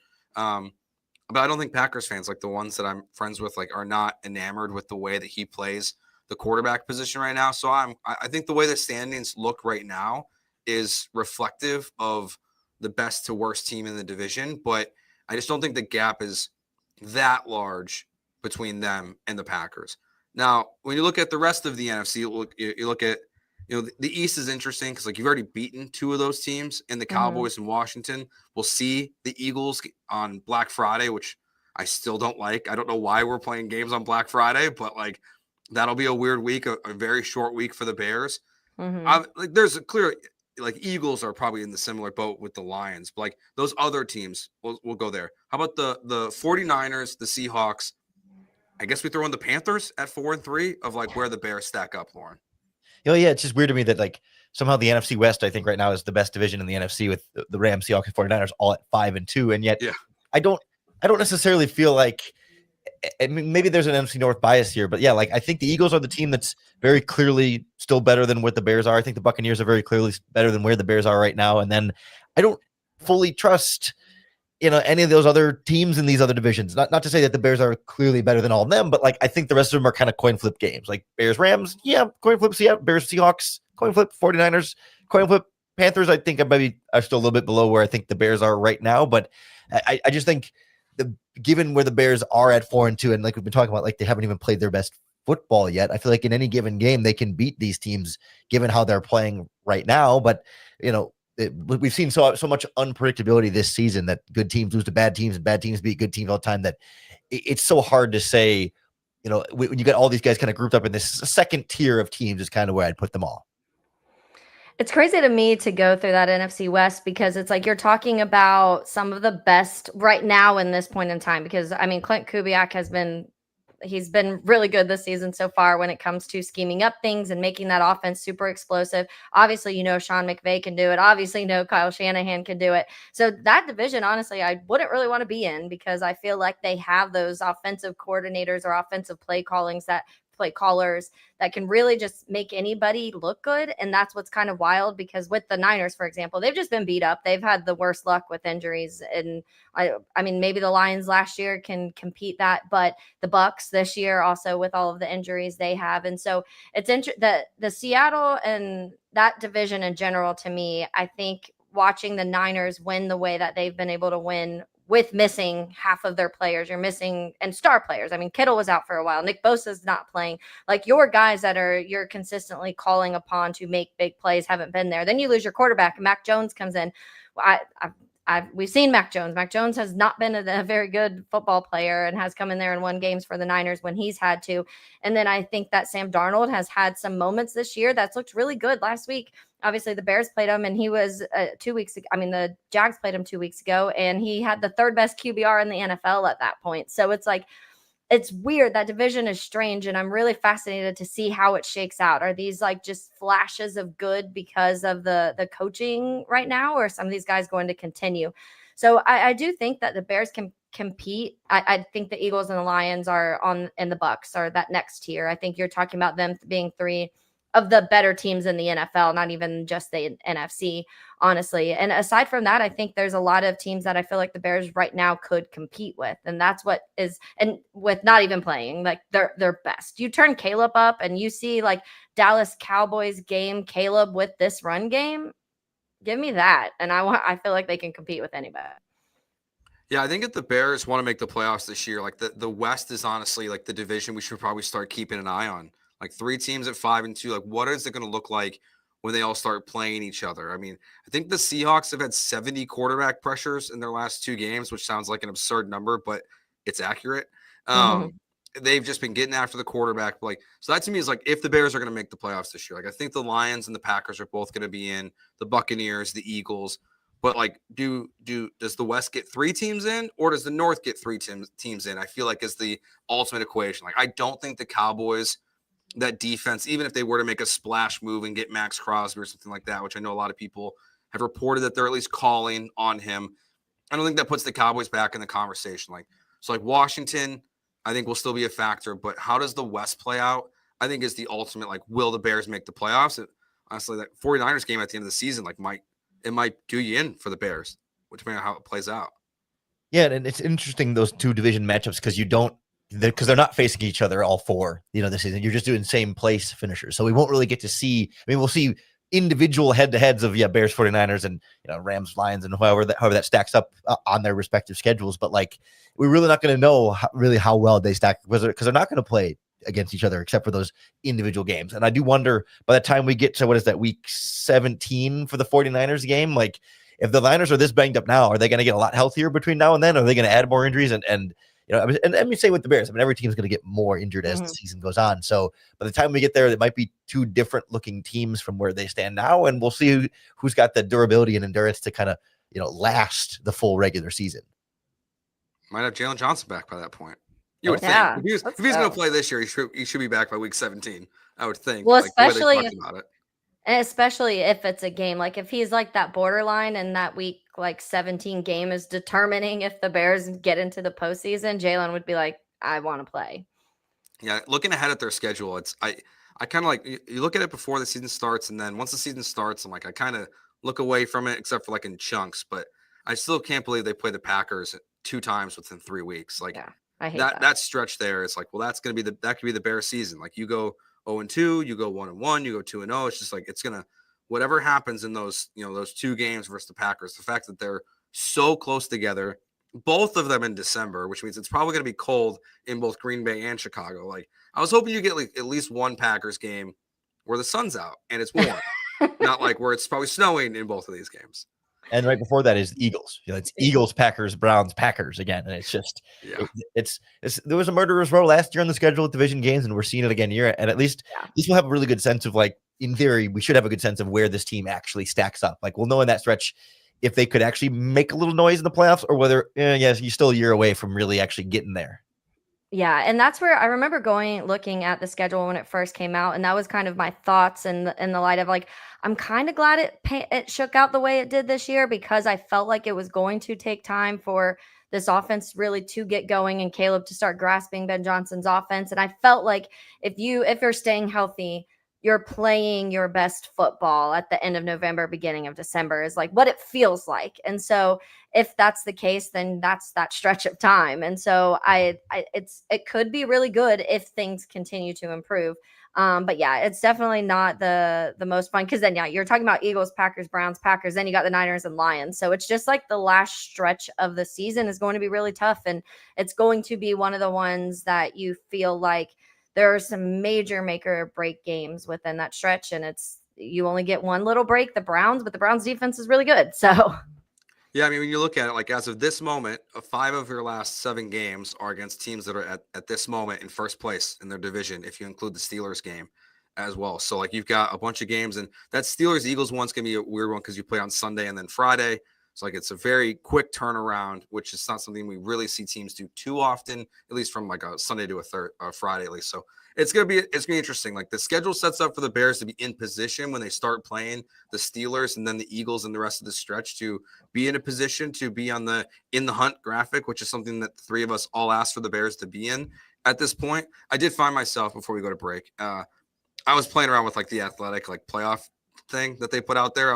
But I don't think Packers fans, like the ones that I'm friends with, like are not enamored with the way that he plays the quarterback position right now. So I think the way the standings look right now is reflective of the best to worst team in the division. But I just don't think the gap is that large between them and the Packers. Now, when you look at the rest of the NFC, you look at, the East is interesting because like you've already beaten 2 of those teams in the Cowboys and Washington. We'll see the Eagles on Black Friday, which I still don't like. I don't know why we're playing games on Black Friday, but like that'll be a weird week, a very short week for the Bears. Like there's a clear, like Eagles are probably in the similar boat with the Lions, but like those other teams, we'll go there. How about the 49ers, the Seahawks, I guess we throw in the Panthers at 4-3 of like where the Bears stack up, Lauren. Yeah, it's just weird to me that like somehow the NFC West, I think right now is the best division in the NFC with the Rams, Seahawks, and 49ers all at 5-2. And yet I don't necessarily feel like, I mean, maybe there's an NFC North bias here, but yeah, like I think the Eagles are the team that's very clearly still better than what the Bears are. I think the Buccaneers are very clearly better than where the Bears are right now. And then I don't fully trust, any of those other teams in these other divisions. Not to say that the Bears are clearly better than all of them, but like I think the rest of them are kind of coin flip games. Like Bears, Rams, coin flip. Bears, Seahawks, coin flip. 49ers, coin flip. Panthers, I think maybe are still a little bit below where I think the Bears are right now, but I just think given where the Bears are at 4-2, and like we've been talking about, like they haven't even played their best football yet. I feel like in any given game they can beat these teams given how they're playing right now. But we've seen so much unpredictability this season that good teams lose to bad teams and bad teams beat good teams all the time that it's so hard to say. When you got all these guys kind of grouped up in this second tier of teams is kind of where I'd put them all. It's crazy to me to go through that NFC West because it's like you're talking about some of the best right now in this point in time. Because I mean, Clint Kubiak he's been really good this season so far when it comes to scheming up things and making that offense super explosive. Obviously, Sean McVay can do it. Obviously, Kyle Shanahan can do it. So that division, honestly, I wouldn't really want to be in because I feel like they have those offensive coordinators or offensive play callers that can really just make anybody look good. And that's what's kind of wild because with the Niners, for example, they've just been beat up. They've had the worst luck with injuries. And I mean, maybe the Lions last year can compete that, but the Bucks this year also with all of the injuries they have. And so it's interesting that the Seattle and that division in general, to me, I think watching the Niners win the way that they've been able to win with missing half of their players, you're missing and star players. I mean, Kittle was out for a while. Nick Bosa's not playing. Like your guys that you're consistently calling upon to make big plays haven't been there. Then you lose your quarterback and Mac Jones comes in. We've seen Mac Jones. Mac Jones has not been a very good football player and has come in there and won games for the Niners when he's had to. And then I think that Sam Darnold has had some moments this year that's looked really good. Last week, obviously the Bears played him and he was 2 weeks ago. I mean, the Jags played him 2 weeks ago and he had the third best QBR in the NFL at that point. So it's like, it's weird. That division is strange. And I'm really fascinated to see how it shakes out. Are these like just flashes of good because of the coaching right now, or are some of these guys going to continue? So I do think that the Bears can compete. I think the Eagles and the Lions and the Bucks are that next tier. I think you're talking about them being three of the better teams in the NFL, not even just the NFC, honestly. And aside from that, I think there's a lot of teams that I feel like the Bears right now could compete with. And that's what is, and with not even playing, like their best. You turn Caleb up and you see like Dallas Cowboys game Caleb with this run game, give me that. And I feel like they can compete with anybody. Yeah, I think if the Bears want to make the playoffs this year, like the West is honestly like the division we should probably start keeping an eye on. Like 3 teams at 5-2, like what is it going to look like when they all start playing each other? I mean, I think the Seahawks have had 70 quarterback pressures in their last 2 games, which sounds like an absurd number, but it's accurate. They've just been getting after the quarterback. Like, so that to me is like if the Bears are going to make the playoffs this year, like I think the Lions and the Packers are both going to be in, the Buccaneers, the Eagles. But like, does the West get 3 teams in, or does the North get 3 teams in? I feel like is the ultimate equation. Like, I don't think the Cowboys, that defense, even if they were to make a splash move and get Max Crosby or something like that, which I know a lot of people have reported that they're at least calling on him, I don't think that puts the Cowboys back in the conversation. Like Washington, I think will still be a factor, but how does the West play out? I think is the ultimate, like, will the Bears make the playoffs? Honestly, that 49ers game at the end of the season, like it might do you in for the Bears, depending on how it plays out. Yeah, and it's interesting, those 2 division matchups, because they're not facing each other all 4, this season. You're just doing same place finishers. So we won't really get to see, we'll see individual head-to-heads of Bears, 49ers, and Rams, Lions, and however that stacks up on their respective schedules. But like, we're really not going to know how well they stack because they're not going to play against each other except for those individual games. And I do wonder, by the time we get to, what is that, week 17 for the 49ers game, like if the Niners are this banged up now, are they going to get a lot healthier between now and then? Are they going to add more injuries? And let me say with the Bears, every team's going to get more injured as the season goes on. So by the time we get there, it might be 2 different looking teams from where they stand now. And we'll see who's got the durability and endurance to kind of, last the full regular season. Might have Jalen Johnson back by that point. You would think Yeah, if let's he's going to go. play this year, he should be back by week 17. I would think, Well, like the way they especially talked about it. and especially if it's a game, like if he's like that borderline and that week like 17 game is determining if the Bears get into the postseason, Jalen would be like, I want to play. Yeah, looking ahead at their schedule, I kind of like you look at it before the season starts, and then once the season starts, I'm like I kind of look away from it, except for like in chunks. But I still can't believe they play the Packers 2 times within 3 weeks. Like Yeah, I hate that stretch there. It's like, well, that could be the Bears season. Like you go 0-2, you go 1-1, you go 2-0. It's just like it's gonna whatever happens in those those 2 games versus the Packers. The fact that they're so close together, both of them in December, which means it's probably going to be cold in both Green Bay and Chicago. Like I was hoping you get like at least one Packers game where the sun's out and it's warm, not like where it's probably snowing in both of these games. And right before that is Eagles. It's Eagles, Packers, Browns, Packers again, and it's just it's there was a murderer's row last year on the schedule with division games, and we're seeing it again here. And at least we'll have a really good sense of like in theory we should have a good sense of where this team actually stacks up. Like we'll know in that stretch if they could actually make a little noise in the playoffs or whether yes, you're still a year away from really actually getting there. Yeah, and that's where I remember looking at the schedule when it first came out, and that was kind of my thoughts in the light of like I'm kind of glad it shook out the way it did this year because I felt like it was going to take time for this offense really to get going and Caleb to start grasping Ben Johnson's offense, and I felt like if you're staying healthy, you're playing your best football at the end of November, beginning of December is like what it feels like, and so if that's the case, then that's that stretch of time. And so it could be really good if things continue to improve. But yeah, it's definitely not the most fun because then you're talking about Eagles, Packers, Browns, Packers, then you got the Niners and Lions. So it's just like the last stretch of the season is going to be really tough. And it's going to be one of the ones that you feel like there are some major make or break games within that stretch. And you only get one little break, the Browns, but the Browns defense is really good. So yeah, I mean, when you look at it, like as of this moment, 5 of your last 7 games are against teams that are at this moment in first place in their division, if you include the Steelers game as well. So, like, you've got a bunch of games, and that Steelers-Eagles one's going to be a weird one because you play on Sunday and then Friday. So, like, it's a very quick turnaround, which is not something we really see teams do too often, at least from like a Sunday to a Friday at least. So, it's gonna be interesting. Like the schedule sets up for the Bears to be in position when they start playing the Steelers and then the Eagles and the rest of the stretch to be in a position to be in the hunt graphic, which is something that the 3 of us all asked for the Bears to be in at this point. I did find myself before we go to break. I was playing around with like the athletic like playoff thing that they put out there. I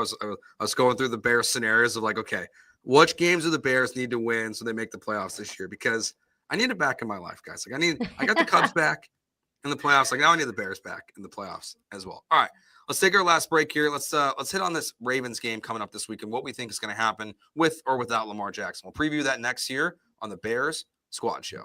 was going through the Bears scenarios of like, okay, which games do the Bears need to win so they make the playoffs this year? Because I need it back in my life, guys. Like I got the Cubs back in the playoffs. Like now I need the Bears back in the playoffs as well. All right, let's take our last break here. Let's hit on this Ravens game coming up this week and what we think is going to happen with or without Lamar Jackson. We'll preview that next year on the Bears Squad Show.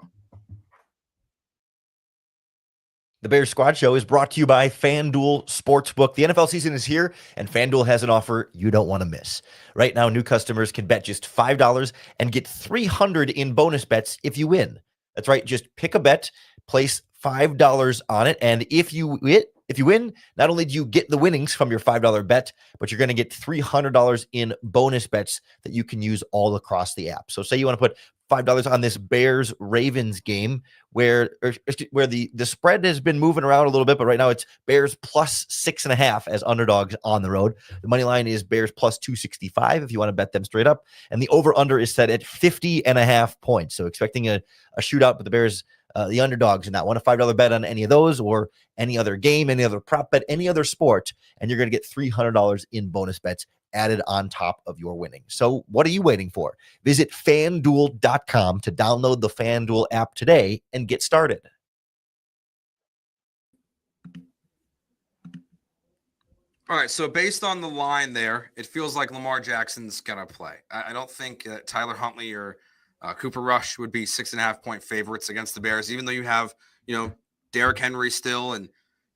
The Bears Squad Show is brought to you by FanDuel Sportsbook. The NFL season is here, and FanDuel has an offer you don't want to miss. Right now, new customers can bet just $5 and get $300 in bonus bets if you win. That's right. Just pick a bet, place $5 on it, and if you win, not only do you get the winnings from your $5 bet, but you're going to get $300 in bonus bets that you can use all across the app. So say you want to put $5 on this Bears Ravens game where the spread has been moving around a little bit, but right now it's Bears plus 6.5 as underdogs on the road. The money line is Bears plus 265 if you want to bet them straight up. And the over under is set at 50.5 points. So expecting a shootout, but the Bears, the underdogs in that one, a $5 bet on any of those or any other game, any other prop bet, any other sport, and you're going to get $300 in bonus bets added on top of your winnings. So what are you waiting for? Visit FanDuel.com to download the FanDuel app today and get started. All right, so based on the line there, it feels like Lamar Jackson's going to play. I don't think Tyler Huntley or Cooper Rush would be 6.5-point favorites against the Bears, even though you have, Derrick Henry still and,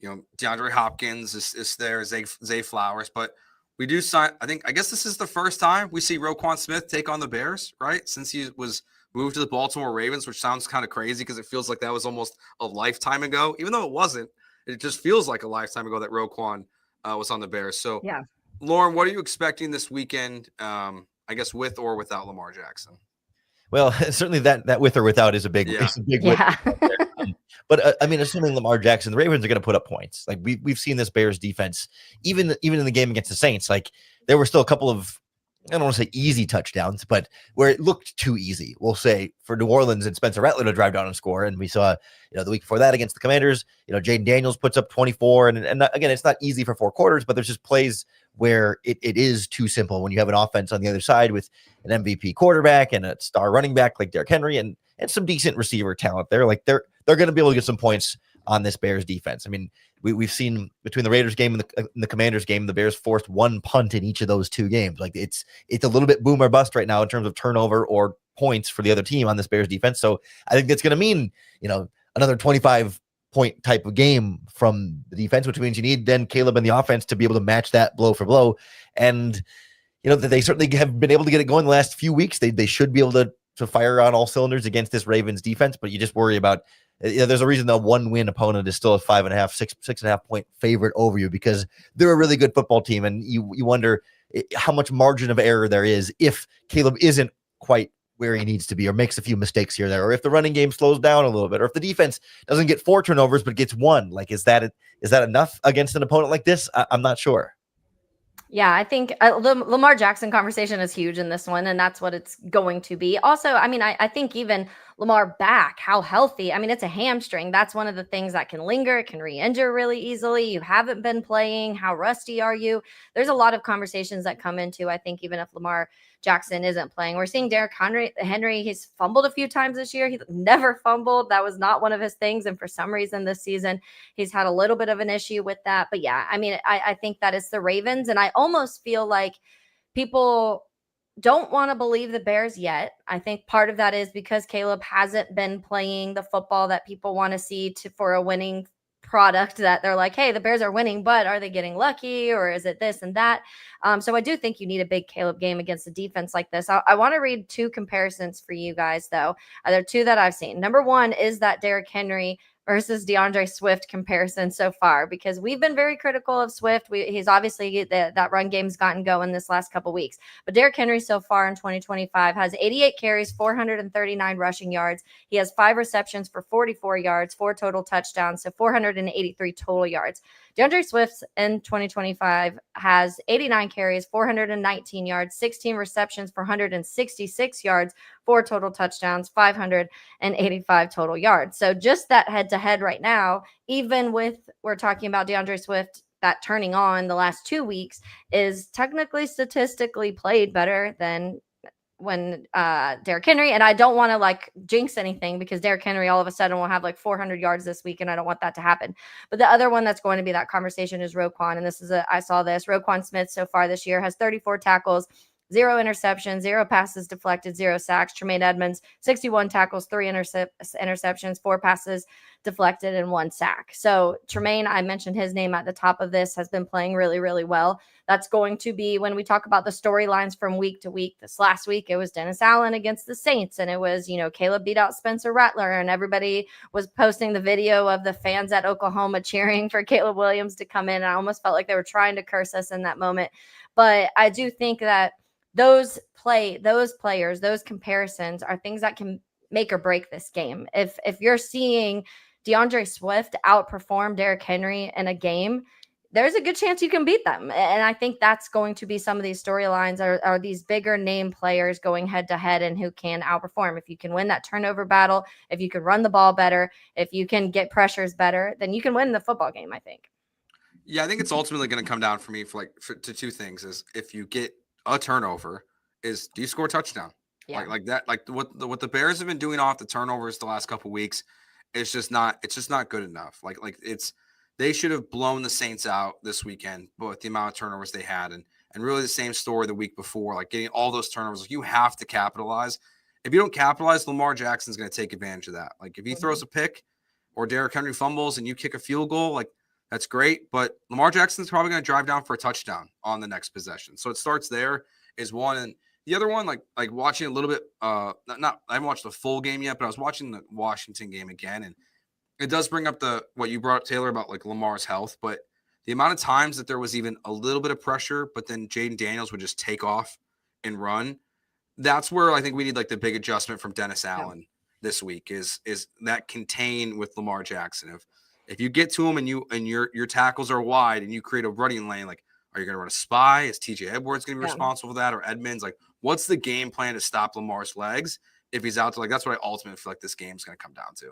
DeAndre Hopkins is there, Zay Flowers. But we do sign, I guess this is the first time we see Roquan Smith take on the Bears, right? Since he was moved to the Baltimore Ravens, which sounds kind of crazy because it feels like that was almost a lifetime ago, even though it wasn't. It just feels like a lifetime ago that Roquan was on the Bears. So, yeah. Lauren, what are you expecting this weekend, I guess, with or without Lamar Jackson? Well, certainly that with or without is a big, Yeah. it's a big. Yeah. But I mean, assuming Lamar Jackson, the Ravens are going to put up points. Like we've seen this Bears defense, even in the game against the Saints. Like there were still a couple of, I don't want to say easy touchdowns, but where it looked too easy. We'll say for New Orleans and Spencer Rattler to drive down and score, and we saw the week before that against the Commanders. Jaden Daniels puts up 24, and again, it's not easy for 4 quarters, but there's just plays where it is too simple when you have an offense on the other side with an MVP quarterback and a star running back like Derrick Henry and some decent receiver talent there. Like they're going to be able to get some points on this Bears defense. I mean, we've seen between the Raiders game and the Commanders game, the Bears forced 1 punt in each of those 2 games. Like it's a little bit boom or bust right now in terms of turnover or points for the other team on this Bears defense. So I think that's going to mean, another 25-point type of game from the defense, which means you need then Caleb and the offense to be able to match that blow for blow. And, they certainly have been able to get it going the last few weeks. They should be able to fire on all cylinders against this Ravens defense, but you just worry about, there's a reason the 1-win opponent is still a 5.5, 6.5 point favorite over you because they're a really good football team. And you wonder how much margin of error there is if Caleb isn't quite where he needs to be or makes a few mistakes here or there, or if the running game slows down a little bit, or if the defense doesn't get 4 turnovers, but gets 1. Like, is that enough against an opponent like this? I'm not sure. Yeah, I think the Lamar Jackson conversation is huge in this one, and that's what it's going to be. Also, I mean, I think even Lamar back, how healthy. I mean, it's a hamstring. That's one of the things that can linger. It can re-injure really easily. You haven't been playing. How rusty are you? There's a lot of conversations that come into, I think, even if Lamar Jackson isn't playing. We're seeing Derrick Henry, he's fumbled a few times this year. He never fumbled. That was not one of his things. And for some reason this season, he's had a little bit of an issue with that. But yeah, I mean, I think that it's the Ravens. And I almost feel like people don't want to believe the Bears yet. I think part of that is because Caleb hasn't been playing the football that people want to see for a winning product, that they're like, hey, the Bears are winning, but are they getting lucky or is it this and that? So I do think you need a big Caleb game against a defense like this. I want to read 2 comparisons for you guys, though. There are 2 that I've seen. Number 1 is that Derrick Henry versus DeAndre Swift comparison so far, because we've been very critical of Swift. He's obviously that run game's gotten going this last couple weeks, but Derrick Henry so far in 2025 has 88 carries, 439 rushing yards. He has 5 receptions for 44 yards, 4 total touchdowns, so 483 total yards. DeAndre Swift in 2025 has 89 carries, 419 yards, 16 receptions for 166 yards, 4 total touchdowns, 585 total yards. So just that head-to-head right now, even with, we're talking about DeAndre Swift, that turning on the last 2 weeks, is technically statistically played better than when Derrick Henry. And I don't want to jinx anything, because Derrick Henry all of a sudden will have 400 yards this week, and I don't want that to happen. But the other one that's going to be that conversation is Roquan. And I saw this. Roquan Smith so far this year has 34 tackles, 0 interceptions, 0 passes deflected, 0 sacks. Tremaine Edmonds, 61 tackles, 3 interceptions, 4 passes deflected, and 1 sack. So Tremaine, I mentioned his name at the top of this, has been playing really, really well. That's going to be when we talk about the storylines from week to week. This last week, it was Dennis Allen against the Saints, and it was, Caleb beat out Spencer Rattler, and everybody was posting the video of the fans at Oklahoma cheering for Caleb Williams to come in. I almost felt like they were trying to curse us in that moment. But I do think that those players, those comparisons are things that can make or break this game. If you're seeing DeAndre Swift outperform Derrick Henry in a game, there's a good chance you can beat them. And I think that's going to be some of these storylines are these bigger name players going head to head and who can outperform. If you can win that turnover battle, if you can run the ball better, if you can get pressures better, then you can win the football game, I think. Yeah, I think it's ultimately going to come down for me to 2 things: is if you get a turnover, is do you score a touchdown? Yeah. Like that, what the Bears have been doing off the turnovers the last couple of weeks, it's just not good enough. They should have blown the Saints out this weekend, but with the amount of turnovers they had, and really the same story the week before, getting all those turnovers. You have to capitalize. If you don't capitalize, Lamar Jackson's going to take advantage of that. If he throws a pick or Derrick Henry fumbles and you kick a field goal, that's great, but Lamar Jackson's probably going to drive down for a touchdown on the next possession. So it starts there is one. And the other one, watching a little bit, I haven't watched the full game yet, but I was watching the Washington game again. And it does bring up what you brought up, Taylor, about Lamar's health, but the amount of times that there was even a little bit of pressure, but then Jaden Daniels would just take off and run. that's where I think we need like the big adjustment from Dennis Allen this week is that contain with Lamar Jackson. If you get to him and your tackles are wide and you create a running lane, like, are you going to run a spy? Is TJ Edwards going to be responsible for that, or Edmonds? Like, what's the game plan to stop Lamar's legs if he's out there? Like, that's what I ultimately feel like this game's going to come down to.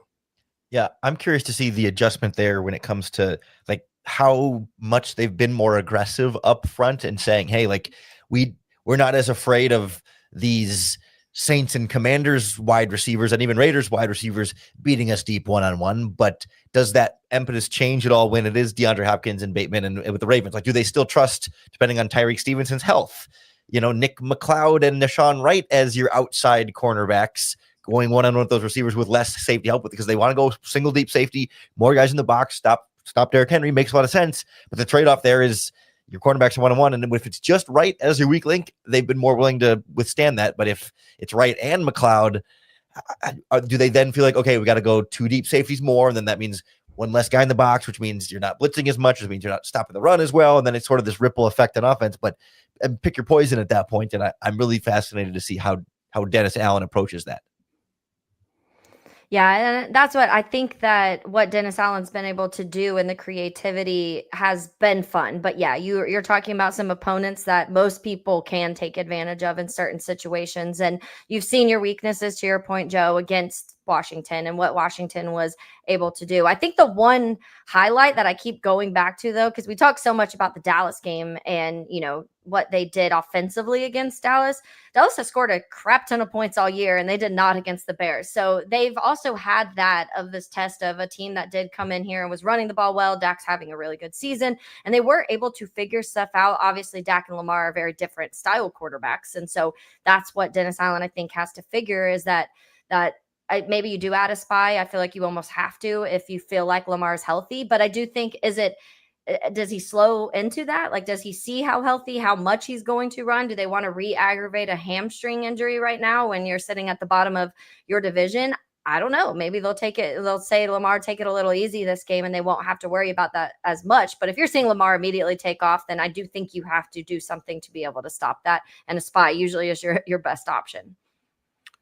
Yeah, I'm curious to see the adjustment there when it comes to like how much they've been more aggressive up front and saying, hey, like we're not as afraid of these Saints and Commanders wide receivers and even Raiders wide receivers beating us deep one-on-one. But does that impetus change at all when it is DeAndre Hopkins and Bateman and with the Ravens? Like, do they still trust, depending on Tyreek Stevenson's health, Nick McLeod and Nashawn Wright as your outside cornerbacks going one-on-one with those receivers with less safety help because they want to go single deep safety, more guys in the box, stop Derrick Henry, makes a lot of sense. But the trade-off there is your cornerbacks are one-on-one, and if it's just Wright as your weak link, they've been more willing to withstand that. But if it's Wright and McLeod, do they then feel like, okay, we got to go two deep safeties more, and then that means one less guy in the box, which means you're not blitzing as much, which means you're not stopping the run as well, and then it's sort of this ripple effect on offense. But pick your poison at that point, and I'm really fascinated to see how Dennis Allen approaches that. Yeah, and that's what I think that what Dennis Allen's been able to do and the creativity has been fun. But yeah, you're talking about some opponents that most people can take advantage of in certain situations. And you've seen your weaknesses, to your point, Joe, against Washington and what Washington was able to do. I think the one highlight that I keep going back to, though, because we talk so much about the Dallas game and, what they did offensively against Dallas. Dallas has scored a crap ton of points all year, and they did not against the Bears. So they've also had that of this test of a team that did come in here and was running the ball well. Dak's having a really good season, and they were able to figure stuff out. Obviously, Dak and Lamar are very different style quarterbacks. And so that's what Dennis Allen, I think, has to figure is that maybe you do add a spy. I feel like you almost have to if you feel like Lamar's healthy. But I do think, does he slow into that? Like, does he see how healthy, how much he's going to run? Do they want to re-aggravate a hamstring injury right now when you're sitting at the bottom of your division? I don't know. Maybe they'll say, Lamar, take it a little easy this game, and they won't have to worry about that as much. But if you're seeing Lamar immediately take off, then I do think you have to do something to be able to stop that. And a spy usually is your best option.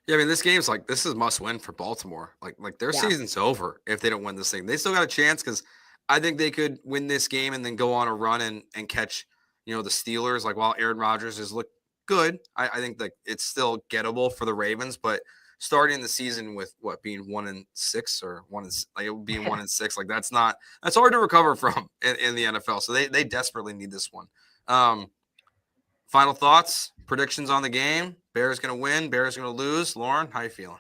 Yeah, I mean, this game's like, this is must win for Baltimore. Like their season's over if they don't win this thing. They still got a chance because I think they could win this game and then go on a run and catch, the Steelers. Like, while Aaron Rodgers has looked good, I think that it's still gettable for the Ravens. But starting the season with being 1-6 or being 1-6, like that's hard to recover from in the NFL. So they desperately need this one. Final thoughts, predictions on the game. Bears going to win. Bears going to lose. Lauren, how you feeling?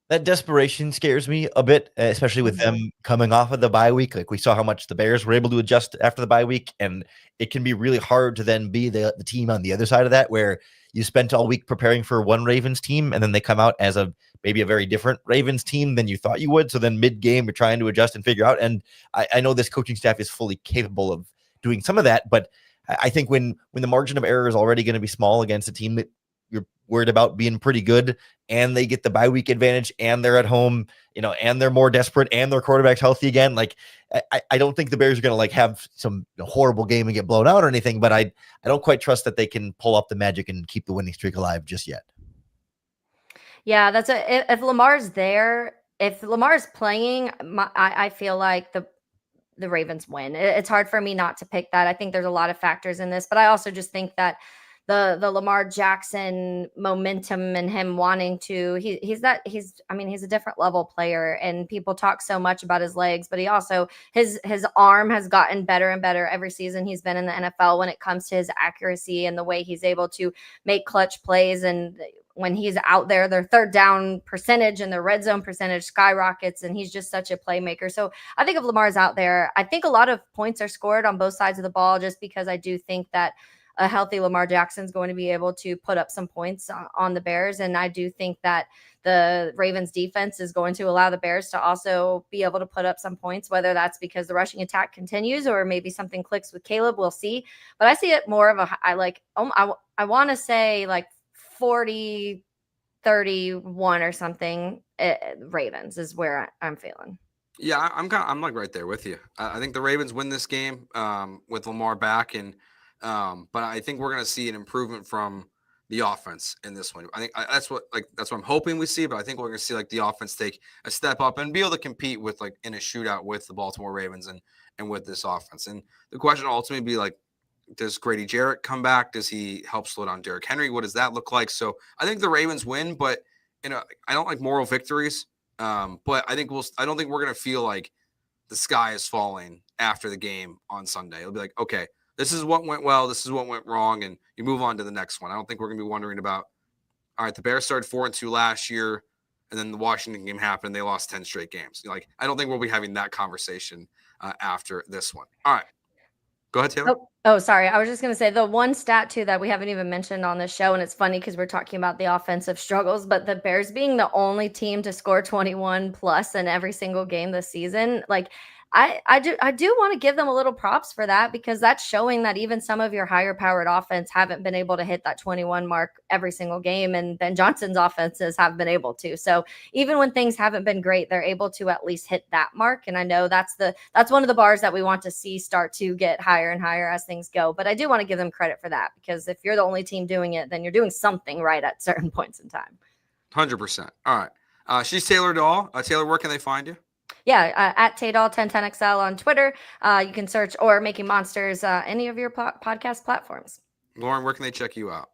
That desperation scares me a bit, especially with them coming off of the bye week. Like, we saw how much the Bears were able to adjust after the bye week, and it can be really hard to then be the team on the other side of that, where you spent all week preparing for one Ravens team, and then they come out as maybe a very different Ravens team than you thought you would. So then mid-game, you're trying to adjust and figure out. And I know this coaching staff is fully capable of doing some of that, but I think when the margin of error is already going to be small against a team that you're worried about being pretty good, and they get the bye week advantage, and they're at home, and they're more desperate, and their quarterback's healthy again. Like, I don't think the Bears are going to have some horrible game and get blown out or anything, but I don't quite trust that they can pull up the magic and keep the winning streak alive just yet. Yeah, if Lamar's there, if Lamar's playing, I feel like the Ravens win. It's hard for me not to pick that. I think there's a lot of factors in this, but I also just think that the Lamar Jackson momentum and him wanting to, he's a different level player, and people talk so much about his legs, but he also, his arm has gotten better and better every season he's been in the NFL when it comes to his accuracy and the way he's able to make clutch plays. And when he's out there, their third down percentage and their red zone percentage skyrockets, and he's just such a playmaker. So I think if Lamar's out there, I think a lot of points are scored on both sides of the ball, just because I do think that a healthy Lamar Jackson is going to be able to put up some points on the Bears. And I do think that the Ravens defense is going to allow the Bears to also be able to put up some points, whether that's because the rushing attack continues or maybe something clicks with Caleb. We'll see. But I see it more of I want to say like 40-31 or something. Ravens is where I'm feeling. Yeah, I'm like right there with you. I think the Ravens win this game with Lamar back, and but I think we're going to see an improvement from the offense in this one. I think that's what I'm hoping we see, but I think we're going to see like the offense take a step up and be able to compete with like in a shootout with the Baltimore Ravens and with this offense. And the question will ultimately be like, does Grady Jarrett come back? Does he help slow down Derrick Henry? What does that look like? So I think the Ravens win, but I don't like moral victories. But I don't think we're going to feel like the sky is falling after the game on Sunday. It'll be like, okay, this is what went well, this is what went wrong, and you move on to the next one. I don't think we're going to be wondering about, all right, the Bears started 4-2 last year, and then the Washington game happened. They lost 10 straight games. Like, I don't think we'll be having that conversation after this one. All right. Go ahead, Taylor. Oh, sorry. I was just going to say the one stat, too, that we haven't even mentioned on this show, and it's funny because we're talking about the offensive struggles, but the Bears being the only team to score 21 plus in every single game this season, like, I do want to give them a little props for that, because that's showing that even some of your higher powered offense haven't been able to hit that 21 mark every single game, and Ben Johnson's offenses have been able to. So even when things haven't been great, they're able to at least hit that mark. And I know that's one of the bars that we want to see start to get higher and higher as things go. But I do want to give them credit for that, because if you're the only team doing it, then you're doing something right at certain points in time. 100%. All right. She's Taylor Dahl. Taylor, where can they find you? Yeah, at Taydall1010XL on Twitter. You can search, or Making Monsters, any of your podcast platforms. Lauren, where can they check you out?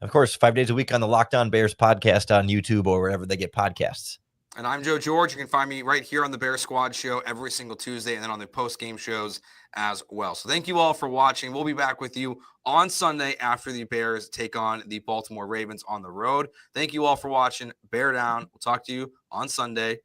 Of course, 5 days a week on the Locked On Bears podcast on YouTube or wherever they get podcasts. And I'm Joe George. You can find me right here on the Bear Squad show every single Tuesday, and then on the post-game shows as well. So thank you all for watching. We'll be back with you on Sunday after the Bears take on the Baltimore Ravens on the road. Thank you all for watching. Bear down. We'll talk to you on Sunday.